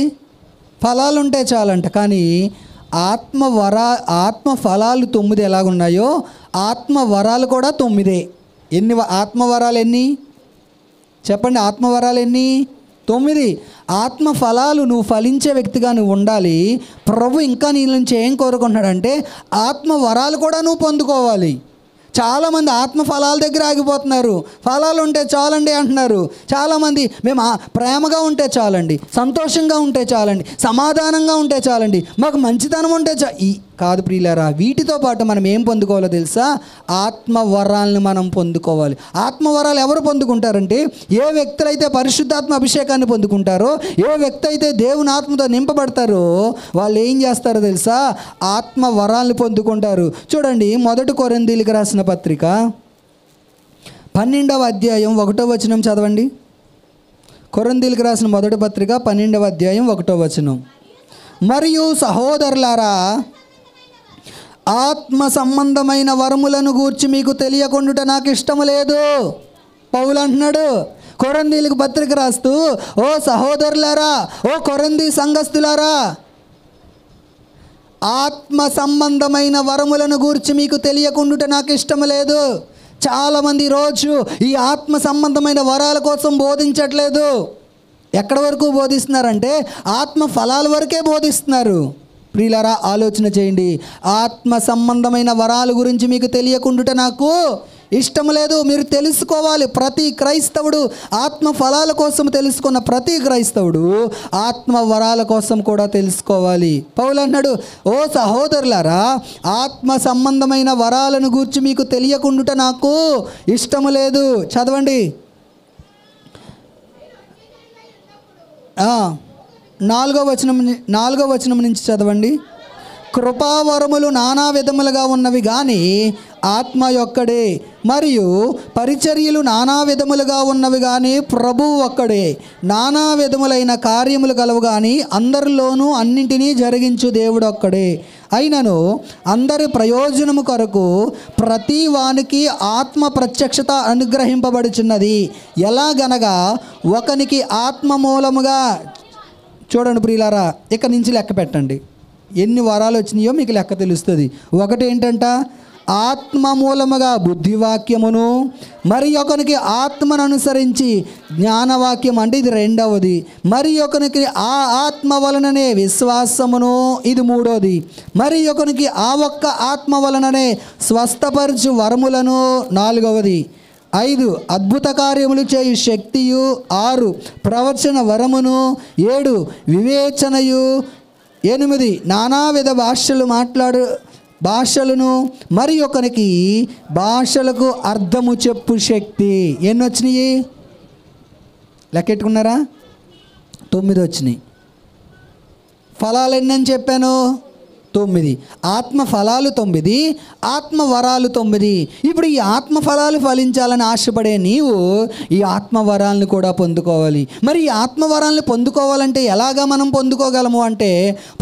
ఫలాలు ఉంటే చాలంట. కానీ ఆత్మ ఫలాలు 9 ఎలాగున్నాయో ఆత్మవరాలు కూడా 9. ఎన్ని ఆత్మవరాలు ఎన్ని చెప్పండి? ఆత్మవరాలు ఎన్ని? 9. ఆత్మ ఫలాలు నువ్వు ఫలించే వ్యక్తిగా నువ్వు ఉండాలి. ప్రభు ఇంకా నీ నుంచి ఏం కోరుకుంటున్నాడంటే ఆత్మవరాలు కూడా నువ్వు పొందుకోవాలి. చాలామంది ఆత్మ ఫలాల దగ్గర ఆగిపోతున్నారు. ఫలాలు ఉంటే చాలండి అంటున్నారు. చాలామంది మేము ప్రేమగా ఉంటే చాలండి, సంతోషంగా ఉంటే చాలండి, సమాధానంగా ఉంటే చాలండి, మాకు మంచితనం ఉంటే కాదు ప్రియులారా. వీటితో పాటు మనం ఏం పొందుకోవాలో తెలుసా? ఆత్మవరాలను మనం పొందుకోవాలి. ఆత్మవరాలు ఎవరు పొందుకుంటారంటే ఏ వ్యక్తులైతే పరిశుద్ధాత్మ అభిషేకాన్ని పొందుకుంటారో, ఏ వ్యక్తి అయితే దేవుని ఆత్మతో నింపబడతారో వాళ్ళు ఏం చేస్తారో తెలుసా? ఆత్మవరాలను పొందుకుంటారు. చూడండి, 1 కొరింథీయులకు రాసిన పత్రిక 12వ అధ్యాయం 1వ వచనం చదవండి. కొరింథీయులకు రాసిన 1వ పత్రిక 12వ అధ్యాయం 1వ వచనం. మరియు సహోదరులారా, ఆత్మ సంబంధమైన వరములను గూర్చి మీకు తెలియకుండుట నాకు ఇష్టము లేదు. పౌలు అంటున్నాడు కొరింథీయులకు పత్రిక రాస్తూ, ఓ సహోదరులారా, ఓ కొరింథీ సంఘస్థులారా, ఆత్మ సంబంధమైన వరములను గూర్చి మీకు తెలియకుండుట నాకు ఇష్టము లేదు. చాలామంది ఈరోజు ఈ ఆత్మ సంబంధమైన వరాల కోసం బోధించట్లేదు. ఎక్కడి వరకు బోధిస్తున్నారంటే ఆత్మ ఫలాల వరకే బోధిస్తున్నారు. ప్రియులారా, ఆలోచన చేయండి. ఆత్మ సంబంధమైన వరాల గురించి మీకు తెలియకుండుట నాకు ఇష్టం లేదు. మీరు తెలుసుకోవాలి. ప్రతి క్రైస్తవుడు ఆత్మ ఫలాల కోసం తెలుసుకున్న ప్రతి క్రైస్తవుడు ఆత్మ వరాల కోసం కూడా తెలుసుకోవాలి. పౌలు అన్నాడు, ఓ సహోదరులారా, ఆత్మ సంబంధమైన వరాలను గూర్చి మీకు తెలియకుండుట నాకు ఇష్టము లేదు. చదవండి. 4వ వచనం నుంచి చదవండి. కృపావరములు నానా విధములుగా ఉన్నవి కానీ ఆత్మ ఒక్కడే, మరియు పరిచర్యలు నానా విధములుగా ఉన్నవి కానీ ప్రభువు ఒక్కడే. నానా విధములైన కార్యములు కలవు కానీ అందరిలోనూ అన్నింటినీ జరిగించు దేవుడు ఒక్కడే. అయినను అందరి ప్రయోజనము కొరకు ప్రతి వానికి ఆత్మ ప్రత్యక్షత అనుగ్రహింపబడుచున్నది. ఎలాగనగా ఒకనికి ఆత్మ మూలముగా, చూడండి ప్రియులారా, ఇక నుంచి లెక్క పెట్టండి. ఎన్ని వరాలు వచ్చినాయో మీకు లెక్క తెలుస్తుంది. ఒకటి ఏంటంట? ఆత్మ మూలముగా బుద్ధివాక్యమును, మరి ఒకనికి ఆత్మను అనుసరించి జ్ఞానవాక్యం, అంటే ఇది 2వది. మరి ఒకనికి ఆ ఆత్మ వలననే విశ్వాసమును, ఇది 3వది. మరి ఒకనికి ఆ ఒక్క ఆత్మ వలననే స్వస్థపరచు వరములను, 4వది. 5 అద్భుత కార్యములు చేయు శక్తియు, 6 ప్రవచన వరమును, 7 వివేచనయు, 8 నానావిధ భాషలను, మరి ఒకనికి భాషలకు అర్థము చెప్పు శక్తి. ఎన్ని వచ్చినాయి లెక్కెట్టుకున్నారా? 9 వచ్చినాయి. ఫలాలు ఎన్ని అని చెప్పాను? 9. ఆత్మ ఫలాలు 9, ఆత్మ వరాలు 9. ఇప్పుడు ఈ ఆత్మ ఫలాలు ఫలించాలని ఆశపడే నీవు ఈ ఆత్మ వరాలను కూడా పొందుకోవాలి. మరి ఈ ఆత్మ వరాలను పొందుకోవాలంటే ఎలాగా మనం పొందుకోగలము అంటే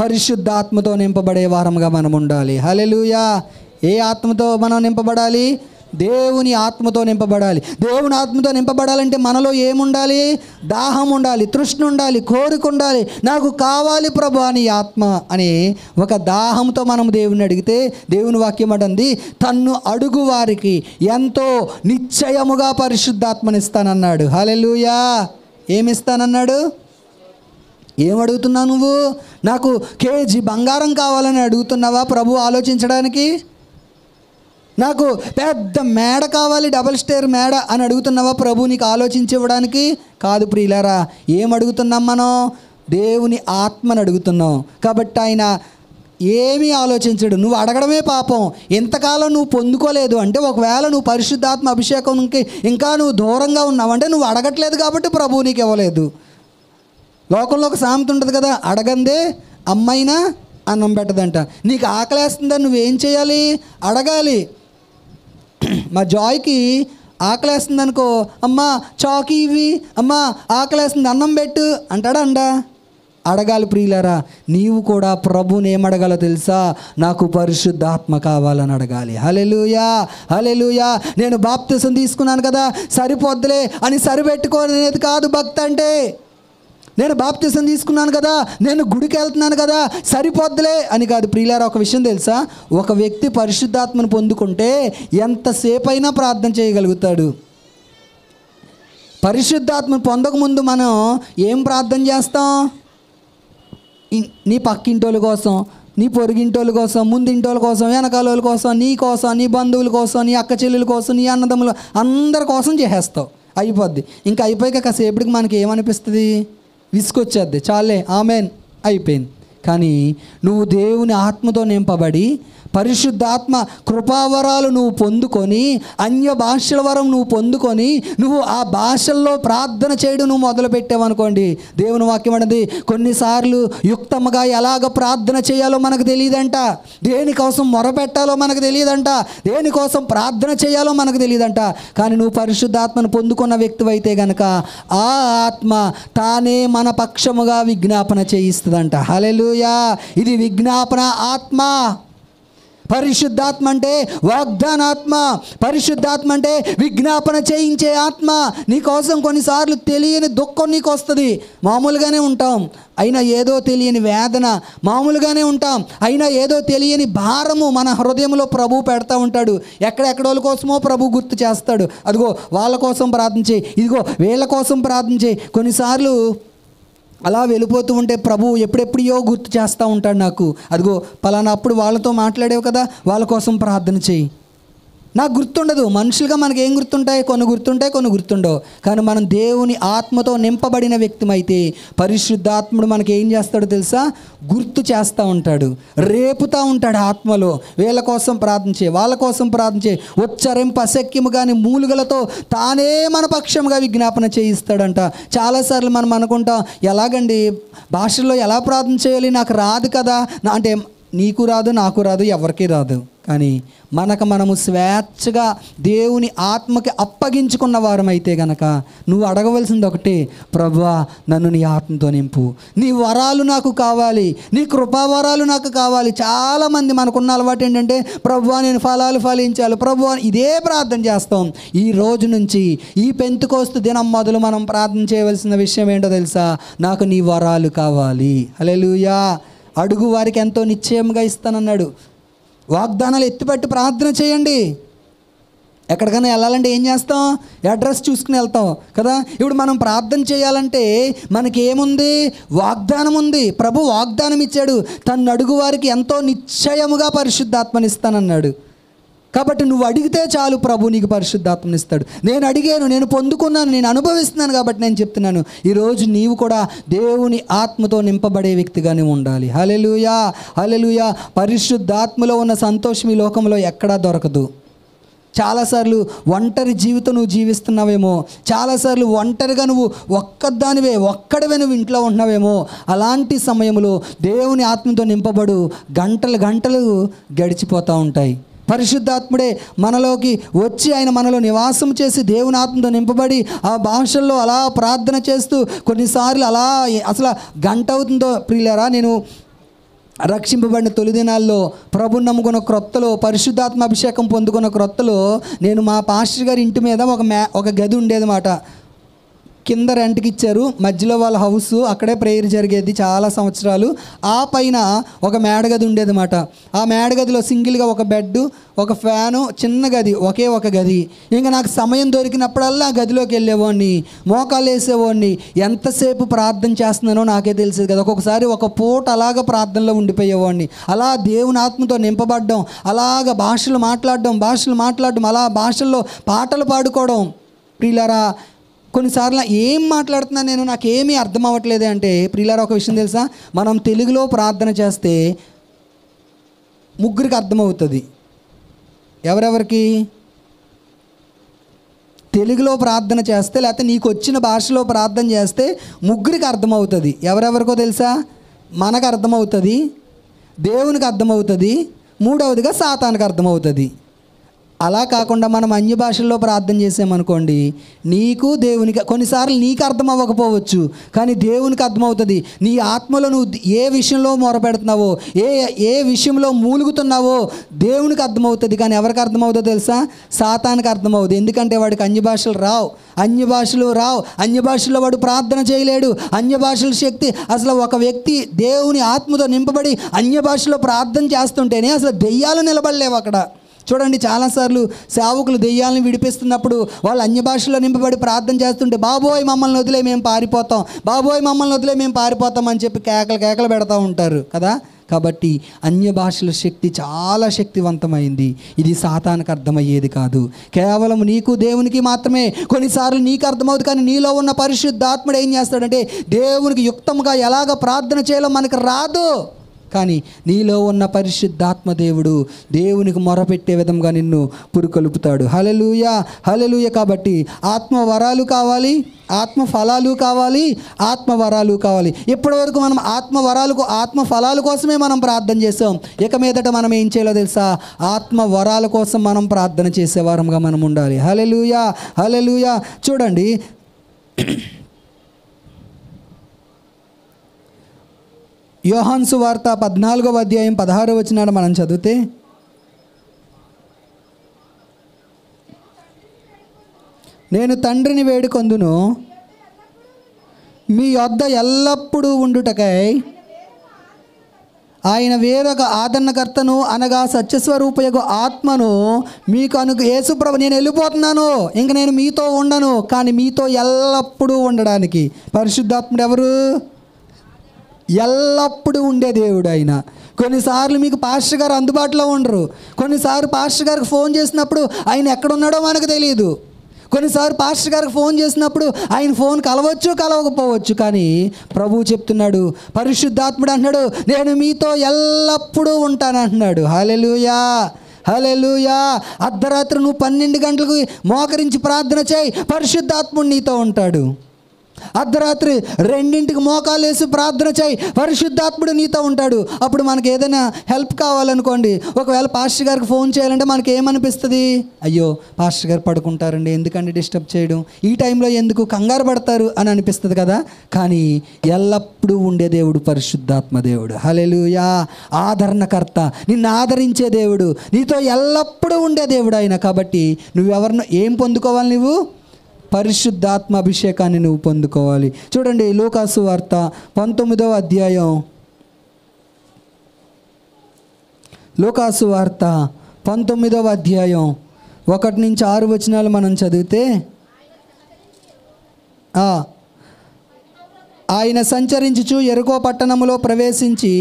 పరిశుద్ధాత్మతో నింపబడే వారముగా మనం ఉండాలి. హల్లెలూయా. ఏ ఆత్మతో మనం నింపబడాలి? దేవుని ఆత్మతో నింపబడాలి. దేవుని ఆత్మతో నింపబడాలంటే మనలో ఏముండాలి? దాహం ఉండాలి, తృష్ణ ఉండాలి, కోరిక ఉండాలి. నాకు కావాలి ప్రభు అని ఆత్మ అనే ఒక దాహంతో మనం దేవుని అడిగితే దేవుని వాక్యం అంటుంది, తన్ను అడుగు వారికి ఎంతో నిశ్చయముగా పరిశుద్ధాత్మనిస్తానన్నాడు. హల్లెలూయా. ఏమిస్తానన్నాడు? ఏమడుగుతున్నావు నువ్వు? నాకు కేజీ బంగారం కావాలని అడుగుతున్నావా ప్రభు ఆలోచించడానికి? నాకు పెద్ద మేడ కావాలి, డబల్ స్టేర్ మేడ అని అడుగుతున్నావా ప్రభు నీకు ఆలోచించి ఇవ్వడానికి? కాదు ప్రియులారా. ఏం అడుగుతున్నాం మనం? దేవుని ఆత్మను అడుగుతున్నాం. కాబట్టి ఆయన ఏమీ ఆలోచించడు. నువ్వు అడగడమే పాపం. ఎంతకాలం నువ్వు పొందుకోలేదు అంటే, ఒకవేళ నువ్వు పరిశుద్ధాత్మ అభిషేకంకి ఇంకా నువ్వు దూరంగా ఉన్నావు అంటే నువ్వు అడగట్లేదు కాబట్టి ప్రభువు నీకు ఇవ్వలేదు. లోకంలో ఒక సామెత ఉంటుంది కదా, అడగందే అమ్మైనా అన్నం పెట్టదంట. నీకు ఆకలేస్తుందని నువ్వేం చేయాలి? అడగాలి. మా జాయ్కి ఆకలేస్తుంది అనుకో, అమ్మా చాకి ఇవి, అమ్మా ఆకలేస్తుంది అన్నం పెట్టు అంటాడా అండా? అడగాలి. ప్రియులారా, నీవు కూడా ప్రభువుని ఏమడగాలో తెలుసా? నాకు పరిశుద్ధాత్మ కావాలని అడగాలి. హల్లెలూయా, హల్లెలూయా. నేను బాప్తిసం తీసుకున్నాను కదా సరిపోద్దులే అని సరిపెట్టుకోనేది కాదు భక్తి అంటే. నేను బాప్తిసం తీసుకున్నాను కదా, నేను గుడికి వెళ్తున్నాను కదా సరిపోద్దులే అని కాదు. ప్రియులారా, ఒక విషయం తెలుసా? ఒక వ్యక్తి పరిశుద్ధాత్మను పొందుకుంటే ఎంతసేపు అయినా ప్రార్థన చేయగలుగుతాడు. పరిశుద్ధాత్మను పొందకముందు మనం ఏం ప్రార్థన చేస్తాం? నీ పక్కింటోళ్ళ కోసం, నీ పొరుగింటోళ్ళ కోసం, ముందింటోళ్ళ కోసం, వెనకాలోళ్ళ కోసం, నీ కోసం, నీ బంధువుల కోసం, నీ అక్క చెల్లెల కోసం, నీ అన్నదమ్ముల అందరి కోసం చేసేస్తావు. అయిపోద్ది. ఇంకా అయిపోయాక కాసేపటికి మనకి ఏమనిపిస్తుంది? విసుకొచ్చేద్ది. చాలే ఆమెన్ అయిపోయింది. కానీ నువ్వు దేవుని ఆత్మతో నింపబడి పరిశుద్ధాత్మ కృపావరాలు నువ్వు పొందుకొని, అన్య భాషల వరం నువ్వు పొందుకొని, నువ్వు ఆ భాషల్లో ప్రార్థన చేయడం నువ్వు మొదలుపెట్టావనుకోండి, దేవుని వాక్యం అనేది కొన్నిసార్లు యుక్తంగా ఎలాగ ప్రార్థన చేయాలో మనకు తెలియదంట, దేనికోసం మొరపెట్టాలో మనకు తెలియదంట, దేనికోసం ప్రార్థన చేయాలో మనకు తెలియదంట. కానీ నువ్వు పరిశుద్ధాత్మను పొందుకున్న వ్యక్తివైతే గనక ఆ ఆత్మ తానే మన పక్షముగా విజ్ఞాపన చేయిస్తుందంట. హల్లెలూయా. ఇది విజ్ఞాపన ఆత్మ. పరిశుద్ధాత్మ అంటే వాగ్దానాత్మ. పరిశుద్ధాత్మ అంటే విజ్ఞాపన చేయించే ఆత్మ. నీకోసం కొన్నిసార్లు తెలియని దుఃఖం నీకు వస్తుంది, మామూలుగానే ఉంటాం, అయినా ఏదో తెలియని వేదన, మామూలుగానే ఉంటాం, అయినా ఏదో తెలియని భారము మన హృదయంలో ప్రభు పెడతా ఉంటాడు. ఎక్కడెక్కడోళ్ళ కోసమో ప్రభు గుర్తు చేస్తాడు. అదిగో వాళ్ళ కోసం ప్రార్థన చేయి, ఇదిగో వీళ్ళ కోసం ప్రార్థన చేయి. కొన్నిసార్లు అలా వెళ్ళిపోతూ ఉంటే ప్రభు ఎప్పుడెప్పుడో గుర్తు చేస్తూ ఉంటాడు నాకు, అదిగో పలానా అప్పుడు వాళ్ళతో మాట్లాడేవు కదా, వాళ్ళ కోసం ప్రార్థన చేయి. నాకు గుర్తుండదు. మనుషులుగా మనకి ఏం గుర్తుంటాయి? కొన్ని గుర్తుంటాయి, కొన్ని గుర్తుండవు. కానీ మనం దేవుని ఆత్మతో నింపబడిన వ్యక్తిమైతే పరిశుద్ధాత్ముడు మనకి ఏం చేస్తాడో తెలుసా? గుర్తు చేస్తూ ఉంటాడు, రేపుతూ ఉంటాడు ఆత్మలో. వీళ్ళ కోసం ప్రార్థన చేయి, వాళ్ళ కోసం ప్రార్థన చేయి. ఉచ్చరింప అశక్యము కానీ మూలుగలతో తానే మన పక్షంగా విజ్ఞాపన చేయిస్తాడంట. చాలాసార్లు మనం అనుకుంటాం, ఎలాగండి భాషల్లో ఎలా ప్రార్థన చేయాలి, నాకు రాదు కదా అంటే. నీకు రాదు, నాకు రాదు, ఎవరికీ రాదు. కానీ మనము స్వేచ్ఛగా దేవుని ఆత్మకి అప్పగించుకున్న వారమైతే గనక నువ్వు అడగవలసింది ఒకటే, ప్రభువా నన్ను నీ ఆత్మతో నింపు, నీ వరాలు నాకు కావాలి, నీ కృపావరాలు నాకు కావాలి. చాలామంది మనకున్న అలవాటు ఏంటంటే, ప్రభువా నేను ఫలాలు ఫలించాలి, ప్రభువా ఇదే ప్రార్థన చేస్తాం. ఈ రోజు నుంచి ఈ పెంతెకోస్తు దినం మొదలు మనం ప్రార్థన చేయవలసిన విషయం ఏంటో తెలుసా? నాకు నీ వరాలు కావాలి. హల్లెలూయా. అడుగు వారికి ఎంతో నిశ్చయంగా ఇస్తానన్నాడు. వాగ్దానాలు ఎత్తిపట్టి ప్రార్థన చేయండి. ఎక్కడికైనా వెళ్ళాలంటే ఏం చేస్తాం? అడ్రస్ చూసుకుని వెళ్తాం కదా. ఇప్పుడు మనం ప్రార్థన చేయాలంటే మనకేముంది? వాగ్దానం ఉంది. ప్రభు వాగ్దానం ఇచ్చాడు, తను అడుగు వారికి ఎంతో నిశ్చయముగా పరిశుద్ధాత్మనిస్తానన్నాడు. కాబట్టి నువ్వు అడిగితే చాలు, ప్రభు నీకు పరిశుద్ధాత్మని ఇస్తాడు. నేను అడిగాను, నేను పొందుకున్నాను, నేను అనుభవిస్తున్నాను కాబట్టి నేను చెప్తున్నాను. ఈరోజు నీవు కూడా దేవుని ఆత్మతో నింపబడే వ్యక్తిగానే ఉండాలి. హల్లెలూయా, హల్లెలూయా. పరిశుద్ధాత్మలో ఉన్న సంతోషం ఈ లోకంలో ఎక్కడా దొరకదు. చాలాసార్లు ఒంటరి జీవితం నువ్వు జీవిస్తున్నావేమో, చాలాసార్లు ఒంటరిగా నువ్వు ఒక్కడివే నువ్వు ఇంట్లో ఉంటున్నావేమో. అలాంటి సమయంలో దేవుని ఆత్మతో నింపబడు గంటలు గడిచిపోతూ ఉంటాయి. పరిశుద్ధాత్ముడే మనలోకి వచ్చి ఆయన మనలో నివాసం చేసి దేవుని ఆత్మతో నింపబడి ఆ భాషల్లో అలా ప్రార్థన చేస్తూ కొన్నిసార్లు అలా అసలు గంట అవుతుందో. ప్రియులారా, నేను రక్షింపబడిన తొలి దినాల్లో ప్రభుని నమ్ముకున్న క్రొత్తలో, పరిశుద్ధాత్మ అభిషేకం పొందుకున్న క్రొత్తలో నేను మా పాస్టర్ గారి ఇంటి మీద ఒక గది ఉండేదన్నమాట. కింద రెంట్కి ఇచ్చారు, మధ్యలో వాళ్ళ హౌస్, అక్కడే ప్రేయర్ జరిగేది చాలా సంవత్సరాలు. ఆ పైన ఒక మేడగది ఉండేదన్నమాట. ఆ మేడగదిలో సింగిల్గా ఒక బెడ్, ఒక ఫ్యాను, చిన్న గది, ఒకే ఒక గది. ఇంకా నాకు సమయం దొరికినప్పుడల్లా ఆ గదిలోకి వెళ్ళేవాడిని, మోకాలు వేసేవాడిని. ఎంతసేపు ప్రార్థన చేస్తున్నానో నాకే తెలిసేది కదా. ఒక్కొక్కసారి ఒక పూట అలాగ ప్రార్థనలో ఉండిపోయేవాడిని. అలా దేవుని ఆత్మతో నింపబడడం, అలాగ భాషలు మాట్లాడడం, అలా భాషల్లో పాటలు పాడుకోవడం. ప్రియులారా, కొన్నిసార్లు ఏం మాట్లాడుతున్నా నేను, నాకేమీ అర్థం అవ్వట్లేదే అంటే, ప్రియులారా ఒక విషయం తెలుసా? మనం తెలుగులో ప్రార్థన చేస్తే ముగ్గురికి అర్థమవుతుంది. ఎవరెవరికి? తెలుగులో ప్రార్థన చేస్తే లేకపోతే నీకు వచ్చిన భాషలో ప్రార్థన చేస్తే ముగ్గురికి అర్థమవుతుంది. ఎవరెవరికో తెలుసా? మనకు అర్థమవుతుంది, దేవునికి అర్థమవుతుంది, మూడవదిగా సాతానికి అర్థమవుతుంది. అలా కాకుండా మనం అన్య భాషల్లో ప్రార్థన చేసామనుకోండి, నీకు దేవునికి కొన్నిసార్లు నీకు అర్థం అవ్వకపోవచ్చు, కానీ దేవునికి అర్థమవుతుంది. నీ ఆత్మలో నువ్వు ఏ విషయంలో మొరపెడుతున్నావో, ఏ విషయంలో మూలుగుతున్నావో దేవునికి అర్థమవుతుంది. కానీ ఎవరికి అర్థమవుతుందో తెలుసా? సాతానికి అర్థమవుతుంది. ఎందుకంటే వాడికి అన్య భాషలు రావు. అన్య భాషల్లో వాడు ప్రార్థన చేయలేడు. అన్య భాషల శక్తి అసలు ఒక వ్యక్తి దేవుని ఆత్మతో నింపబడి అన్య భాషలో ప్రార్థన చేస్తుంటేనే అసలు దెయ్యాలు నిలబడలేవు అక్కడ. చూడండి, చాలాసార్లు సేవకులు దెయ్యాలను విడిపిస్తున్నప్పుడు వాళ్ళు అన్య భాషలో నింపబడి ప్రార్థన చేస్తుంటే, బాబోయ్ మమ్మల్ని వదిలే మేము పారిపోతాం అని చెప్పి కేకలు పెడతా ఉంటారు కదా. కాబట్టి అన్య భాషల శక్తి చాలా శక్తివంతమైంది. ఇది సాతానికి అర్థమయ్యేది కాదు. కేవలం నీకు దేవునికి మాత్రమే కొన్నిసార్లు నీకు అర్థమవుతుంది. కానీ నీలో ఉన్న పరిశుద్ధాత్ముడు ఏం చేస్తాడంటే, దేవునికి యుక్తంగా ఎలాగ ప్రార్థన చేయాలో మనకు రాదు, కానీ నీలో ఉన్న పరిశుద్ధాత్మ దేవుడు దేవునికి మొరపెట్టే విధంగా నిన్ను పురుకొలుపుతాడు. హల్లెలూయా, హల్లెలూయా. కాబట్టి ఆత్మ వరాలు కావాలి, ఆత్మ ఫలాలు కావాలి, ఆత్మ వరాలు కావాలి. ఇప్పటివరకు మనం ఆత్మ ఫలాల కోసమే మనం ప్రార్థన చేసాం. ఇక మీదట మనం ఏం చేయాలో తెలుసా? ఆత్మ వరాల కోసం మనం ప్రార్థన చేసేవారంగా మనం ఉండాలి. హల్లెలూయా, హల్లెలూయా. చూడండి, యోహాను సువార్త 14వ అధ్యాయం 16వ వచనాన్ని మనం చదివితే, నేను తండ్రిని వేడుకొందును, మీ యొద్ద ఎల్లప్పుడూ ఉండుటకై ఆయన వేరొక ఆదరణకర్తను అనగా సత్యస్వరూపయగు ఆత్మను మీకు యేసుప్రభు, నేను వెళ్ళిపోతున్నాను, ఇంక నేను మీతో ఉండను, కానీ మీతో ఎల్లప్పుడూ ఉండడానికి. పరిశుద్ధాత్ముడు ఎవరు? ఎల్లప్పుడూ ఉండే దేవుడు ఆయన. కొన్నిసార్లు మీకు పాస్టర్ గారు అందుబాటులో ఉండరు. కొన్నిసార్లు పాస్టర్ గారికి ఫోన్ చేసినప్పుడు ఆయన ఎక్కడున్నాడో మనకు తెలియదు. కొన్నిసార్లు పాస్టర్ గారికి ఫోన్ చేసినప్పుడు ఆయన ఫోన్ కలవకపోవచ్చు. కానీ ప్రభువు చెప్తున్నాడు, పరిశుద్ధాత్ముడు అంటున్నాడు, నేను మీతో ఎల్లప్పుడూ ఉంటానంటున్నాడు. హల్లెలూయా, హల్లెలూయా. అర్ధరాత్రి నువ్వు 12 గంటలకు మోకరించి ప్రార్థన చేయి, పరిశుద్ధాత్ముడు నీతో ఉంటాడు. అర్ధరాత్రి 2ంటికి మోకాలు వేసి ప్రార్థన చేయి, పరిశుద్ధాత్ముడు నీతో ఉంటాడు. అప్పుడు మనకి ఏదైనా హెల్ప్ కావాలనుకోండి, ఒకవేళ పాస్టర్ గారికి ఫోన్ చేయాలంటే మనకి ఏమనిపిస్తుంది? అయ్యో పాస్టర్ గారు పడుకుంటారండి, ఎందుకంటే డిస్టర్బ్ చేయడం, ఈ టైంలో ఎందుకు కంగారు పడతారు అని అనిపిస్తుంది కదా. కానీ ఎల్లప్పుడూ ఉండే దేవుడు పరిశుద్ధాత్మ దేవుడు. హల్లెలూయా. ఆదరణకర్త, నిన్ను ఆదరించే దేవుడు, నీతో ఎల్లప్పుడూ ఉండే దేవుడు ఆయన. కాబట్టి నువ్వెవరినో ఏం పొందుకోవాలి? నువ్వు పరిశుద్ధాత్మ అభిషేకాన్ని నువ్వు పొందుకోవాలి. చూడండి, లూకాసు వార్త 19వ అధ్యాయం, లూకాసు వార్త 19వ అధ్యాయం 1 నుంచి 6 వచనాలు మనం చదివితే, ఆయన సంచరించుచు యెరికో పట్టణములో ప్రవేశించి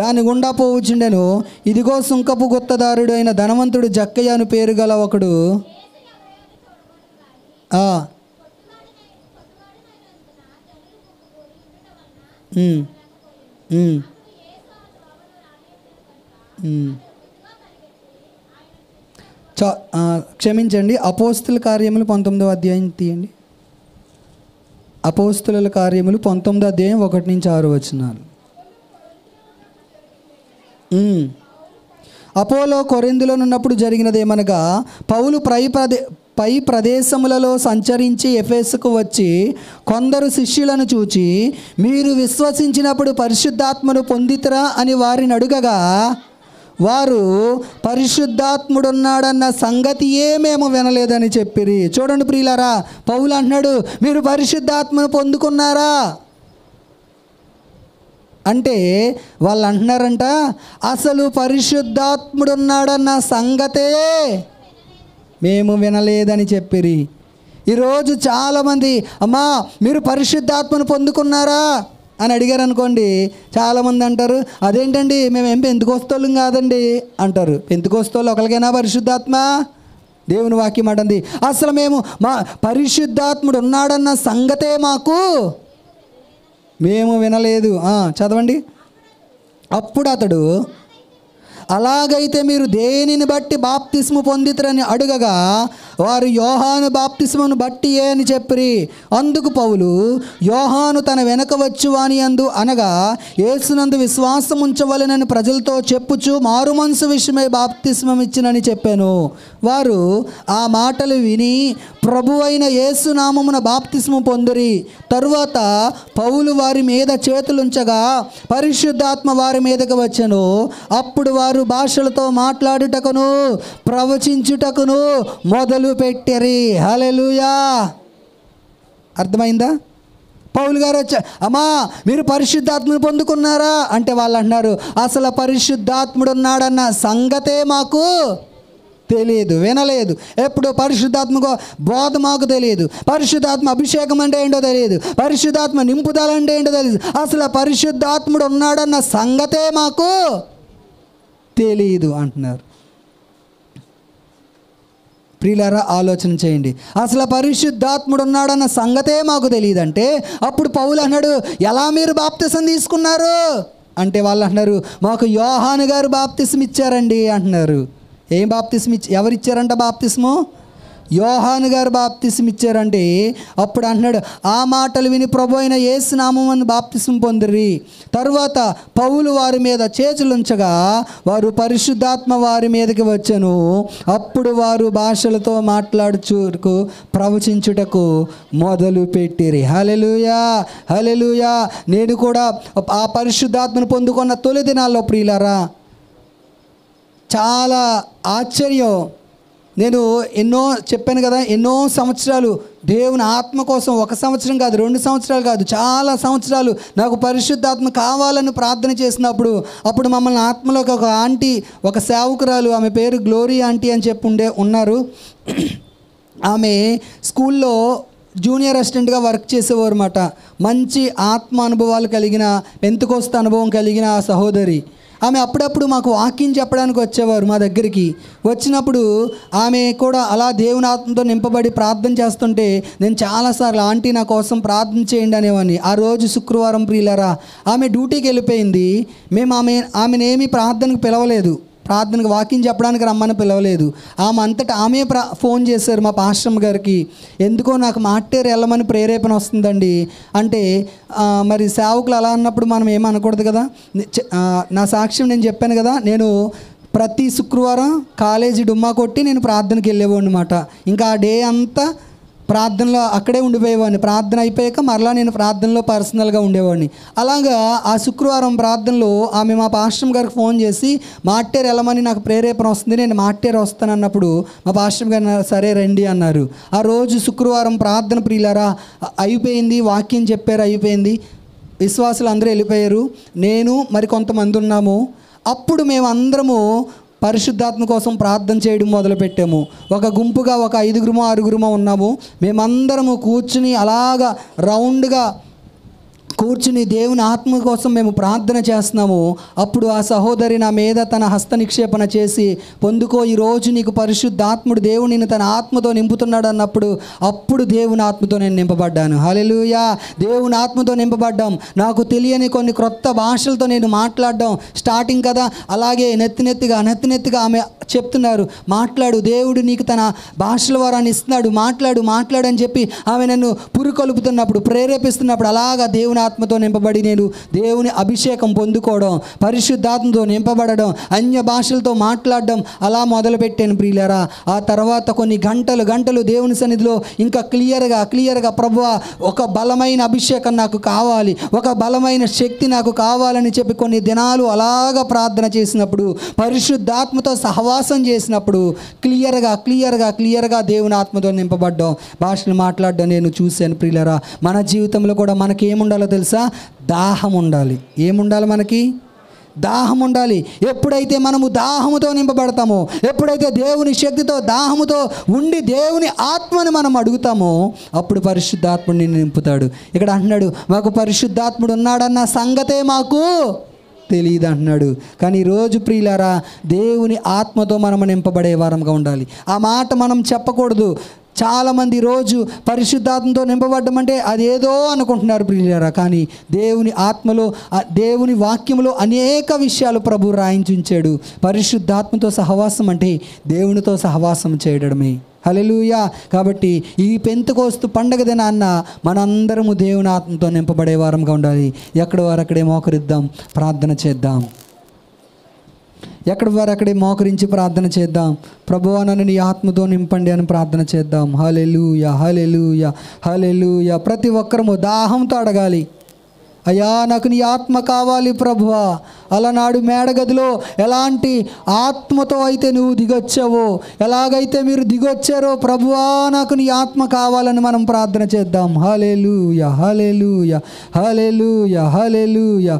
దాని గుండా పోవుచుండెను. ఇదిగో సుంకపు గుత్తదారుడు అయిన ధనవంతుడు జక్కయ్య అను పేరు గల ఒకడు క్షమించండి, అపోస్తుల కార్యములు 19వ అధ్యాయం తీయండి. అపోస్తుల కార్యములు 19వ అధ్యాయం 1 నుంచి 6 వచనాలు. అపోలో కొరింథులో ఉన్నప్పుడు జరిగినదేమనగా, పౌలు పై ప్రదేశములలో సంచరించి ఎఫెసుకు వచ్చి కొందరు శిష్యులను చూచి, మీరు విశ్వసించినప్పుడు పరిశుద్ధాత్మను పొందితరా అని వారిని అడుగగా, వారు పరిశుద్ధాత్ముడున్నాడన్న సంగతియే మేము వినలేదని చెప్పిరి. చూడండి ప్రియులారా, పౌలు అంటున్నాడు, మీరు పరిశుద్ధాత్మను పొందుకున్నారా అంటే వాళ్ళు అంటున్నారంట, అసలు పరిశుద్ధాత్ముడున్నాడన్న సంగతే మేము వినలేదని చెప్పిరి. ఈరోజు చాలామంది, అమ్మా మీరు పరిశుద్ధాత్మను పొందుకున్నారా అని అడిగారు అనుకోండి, చాలామంది అంటారు, అదేంటండి మేమేం పెంతుకోస్తోళ్ళం కాదండి అంటారు. పెంతుకోస్తోళ్ళు ఒకరికైనా పరిశుద్ధాత్మ? దేవుని వాక్యం అంటుంది, అసలు మా పరిశుద్ధాత్ముడు ఉన్నాడన్న సంగతే మేము వినలేదు. చదవండి. అప్పుడు అలాగైతే మీరు దేనిని బట్టి బాప్తిస్ము పొందితురని అడుగగా వారు యోహాను బాప్తిస్మును బట్టి అని చెప్పిరి. అందుకు పౌలు, యోహాను తన వెనక వచ్చువాని అందు అనగా యేసునందు విశ్వాసం ఉంచవలెనని ప్రజలతో చెప్పుచు మారు మనసు విషయమై బాప్తిస్మం ఇచ్చినని చెప్పాను. వారు ఆ మాటలు విని ప్రభువైన యేసు నామమున బాప్తిస్ము పొందిరి. తరువాత పౌలు వారి మీద చేతులుంచగా పరిశుద్ధాత్మ వారి మీదకి వచ్చెను. అప్పుడు వారు భాషలతో మాట్లాడుటకును ప్రవచించుటకును మొదలు పెట్టిరి. హల్లెలూయా. అర్థమైందా? పౌలు గారు వచ్చా, అమ్మా మీరు పరిశుద్ధాత్మను పొందుకున్నారా అంటే వాళ్ళు అంటున్నారు, అసలు పరిశుద్ధాత్ముడు ఉన్నాడన్న సంగతే మాకు తెలియదు, వినలేదు. ఎప్పుడు పరిశుద్ధాత్మకు బోధ మాకు తెలియదు, పరిశుద్ధాత్మ అభిషేకం అంటే ఏంటో తెలియదు, పరిశుద్ధాత్మ నింపుదల అంటే ఏంటో తెలియదు, అసలు పరిశుద్ధాత్ముడు ఉన్నాడన్న సంగతే మాకు తెలియదు అంటున్నారు. ప్రియులారా, ఆలోచన చేయండి. అసలు పరిశుద్ధాత్ముడు ఉన్నాడన్న సంగతే మాకు తెలియదంటే అప్పుడు పౌలు అన్నాడు, ఎలా మీరు బాప్తిసం తీసుకున్నారు అంటే వాళ్ళు అంటున్నారు, మాకు యోహాను గారు బాప్తిసం ఇచ్చారండి అంటున్నారు. ఏం బాప్తిసం ఎవరిచ్చారంట బాప్తిస్ము? యోహాను గారు బాప్తిసం ఇచ్చారంటే అప్పుడు అంటున్నాడు, ఆ మాటలు విని ప్రభు అయిన యేసు నామమున బాప్తిసం పొందిరి. తరువాత పౌలు వారి మీద చేతులుంచగా వారు పరిశుద్ధాత్మ వారి మీదకి వచ్చెను. అప్పుడు వారు భాషలతో మాట్లాడుచుటకు ప్రవచించుటకు మొదలు పెట్టిరి. హల్లెలూయా, హల్లెలూయా. నేను కూడా ఆ పరిశుద్ధాత్మను పొందుకున్న తొలి దినాల్లో ప్రియులారా చాలా ఆశ్చర్యం. నేను చెప్పాను కదా, ఎన్నో సంవత్సరాలు దేవుని ఆత్మ కోసం, 1 సంవత్సరం కాదు, 2 సంవత్సరాలు కాదు, చాలా సంవత్సరాలు నాకు పరిశుద్ధాత్మ కావాలని ప్రార్థన చేసినప్పుడు అప్పుడు మమ్మల్ని ఆత్మలోకి ఒక ఆంటీ, ఒక సేవకురాలు, ఆమె పేరు గ్లోరీ ఆంటీ అని చెప్పి ఉన్నారు. ఆమె స్కూల్లో జూనియర్ అసిస్టెంట్గా వర్క్ చేసేవారు అన్నమాట. మంచి ఆత్మ అనుభవాలు కలిగిన, పెంతెకోస్తు అనుభవం కలిగిన ఆ సహోదరి. ఆమె అప్పుడప్పుడు మాకు వాక్యం చెప్పడానికి వచ్చేవారు మా దగ్గరికి. వచ్చినప్పుడు ఆమె కూడా అలా దేవుని ఆత్మతో నింపబడి ప్రార్థన చేస్తుంటే నేను చాలాసార్లు ఆంటీ నా కోసం ప్రార్థన చేయండి అనేవాడిని. ఆ రోజు శుక్రవారం ప్రియులారా ఆమె డ్యూటీకి వెళ్ళిపోయింది. మేము ఆమెనేమి ప్రార్థనకు పిలవలేదు, ప్రార్థనకు వాక్యం చెప్పడానికి రమ్మని పిలవలేదు. ఆమె అంతటా ఆమె ఫోన్ చేశారు మా పాస్టర్ గారికి, ఎందుకో నాకు మాట్టేరు వెళ్ళమని ప్రేరేపణ వస్తుందండి అంటే, మరి సేవకులు అలా అన్నప్పుడు మనం ఏమనకూడదు కదా. నా సాక్ష్యం నేను చెప్పాను కదా, నేను ప్రతి శుక్రవారం కాలేజీ డుమ్మా కొట్టి నేను ప్రార్థనకి వెళ్ళేవాడిని అన్నమాట. ఇంకా ఆ డే అంతా ప్రార్థనలో అక్కడే ఉండిపోయేవాడిని. ప్రార్థన అయిపోయాక మరలా నేను ప్రార్థనలో పర్సనల్గా ఉండేవాడిని. అలాగా ఆ శుక్రవారం ప్రార్థనలో ఆమె మా పాస్టర్ గారికి ఫోన్ చేసి మాట్టేరు వెళ్ళమని నాకు ప్రేరేపణ వస్తుంది, నేను మాట్టేరు వస్తానన్నప్పుడు మా పాస్టర్ గారు సరే రండి అన్నారు. ఆ రోజు శుక్రవారం ప్రార్థన ప్రియులారా అయిపోయింది, వాక్యం చెప్పారు, అయిపోయింది, విశ్వాసులు అందరూ వెళ్ళిపోయారు, నేను మరి కొంతమంది ఉన్నాము. అప్పుడు మేమందరము పరిశుద్ధాత్మ కోసం ప్రార్థన చేయడం మొదలుపెట్టాము. ఒక గుంపుగా ఒక 5గురుమో 6గురుమో ఉన్నాము. మేమందరము కూర్చుని అలాగా రౌండ్గా కూర్చుని దేవుని ఆత్మ కోసం మేము ప్రార్థన చేస్తున్నాము. అప్పుడు ఆ సహోదరి నా మీద తన హస్త నిక్షేపణ చేసి, పొందుకో, ఈరోజు నీకు పరిశుద్ధాత్ముడు దేవుడు నిన్ను తన ఆత్మతో నింపుతున్నాడు అన్నప్పుడు అప్పుడు దేవుని ఆత్మతో నేను నింపబడ్డాను. హల్లెలూయా. దేవుని ఆత్మతో నింపబడ్డాం. నాకు తెలియని కొన్ని క్రొత్త భాషలతో నేను మాట్లాడడం స్టార్టింగ్ కదా, అలాగే నెత్తినెత్తిగా ఆమె చెప్తున్నారు, మాట్లాడు, దేవుడు నీకు తన భాషల వరాన్ని ఇస్తున్నాడు, మాట్లాడు అని చెప్పి ఆమె నన్ను పురుకొలుపుతున్నప్పుడు, ప్రేరేపిస్తున్నప్పుడు అలాగా దేవుని ఆత్మతో నింపబడి నేను దేవుని అభిషేకం పొందుకోవడం, పరిశుద్ధాత్మతో నింపబడడం, అన్య భాషలతో మాట్లాడడం అలా మొదలుపెట్టాను ప్రియులారా. ఆ తర్వాత కొన్ని గంటలు దేవుని సన్నిధిలో ఇంకా క్లియర్గా ప్రభువా ఒక బలమైన అభిషేకం నాకు కావాలి, ఒక బలమైన శక్తి నాకు కావాలని చెప్పి కొన్ని దినాలు అలాగా ప్రార్థన చేసినప్పుడు, పరిశుద్ధాత్మతో సహవాసం చేసినప్పుడు క్లియర్గా దేవుని ఆత్మతో నింపబడ్డాం, భాషలు మాట్లాడడం నేను చూశాను ప్రియులారా. మన జీవితంలో కూడా మనకి ఏముండాలో తెలుసా? దాహం ఉండాలి. ఏముండాలి? మనకి దాహం ఉండాలి. ఎప్పుడైతే మనము దాహముతో నింపబడతామో, ఎప్పుడైతే దేవుని శక్తితో దాహముతో ఉండి దేవుని ఆత్మని మనం అడుగుతామో అప్పుడు పరిశుద్ధాత్ముడు నిన్ను నింపుతాడు. ఇక్కడ అంటున్నాడు, మాకు పరిశుద్ధాత్ముడు ఉన్నాడన్న సంగతే మాకు తెలియదు అంటున్నాడు. కానీ ఈరోజు ప్రియులారా దేవుని ఆత్మతో మనం నింపబడే వారంగా ఉండాలి. ఆ మాట మనం చెప్పకూడదు. చాలామంది ఈరోజు పరిశుద్ధాత్మతో నింపబడ్డం అంటే అదేదో అనుకుంటున్నారు ప్రియులారా. కానీ దేవుని ఆత్మలో, దేవుని వాక్యంలో అనేక విషయాలు ప్రభు రాయించి ఉంచాడు. పరిశుద్ధాత్మతో సహవాసం అంటే దేవునితో సహవాసం చేయడమే. హల్లెలూయా. కాబట్టి ఈ పెంతెకోస్తు పండగ దినాన్న మనందరము దేవుని ఆత్మతో నింపబడే వారంగా ఉండాలి. ఎక్కడి వారు అక్కడే మోకరిద్దాం, ప్రార్థన చేద్దాం. ఎక్కడి వారు అక్కడే మోకరించి ప్రార్థన చేద్దాం. ప్రభువా నన్ను నీ ఆత్మతో నింపండి అని ప్రార్థన చేద్దాం. హల్లెలూయా, హల్లెలూయా, హల్లెలూయా. ప్రతి ఒక్కరము దాహంతో అడగాలి, అయ్యా నాకు నీ ఆత్మ కావాలి ప్రభువా. అలనాడు మేడగదిలో ఎలాంటి ఆత్మతో అయితే నువ్వు దిగొచ్చావో, ఎలాగైతే మీరు దిగొచ్చారో ప్రభువా నాకు నీ ఆత్మ కావాలని మనం ప్రార్థన చేద్దాం. హల్లెలూయా, హల్లెలూయా, హల్లెలూయా, హల్లెలూయా.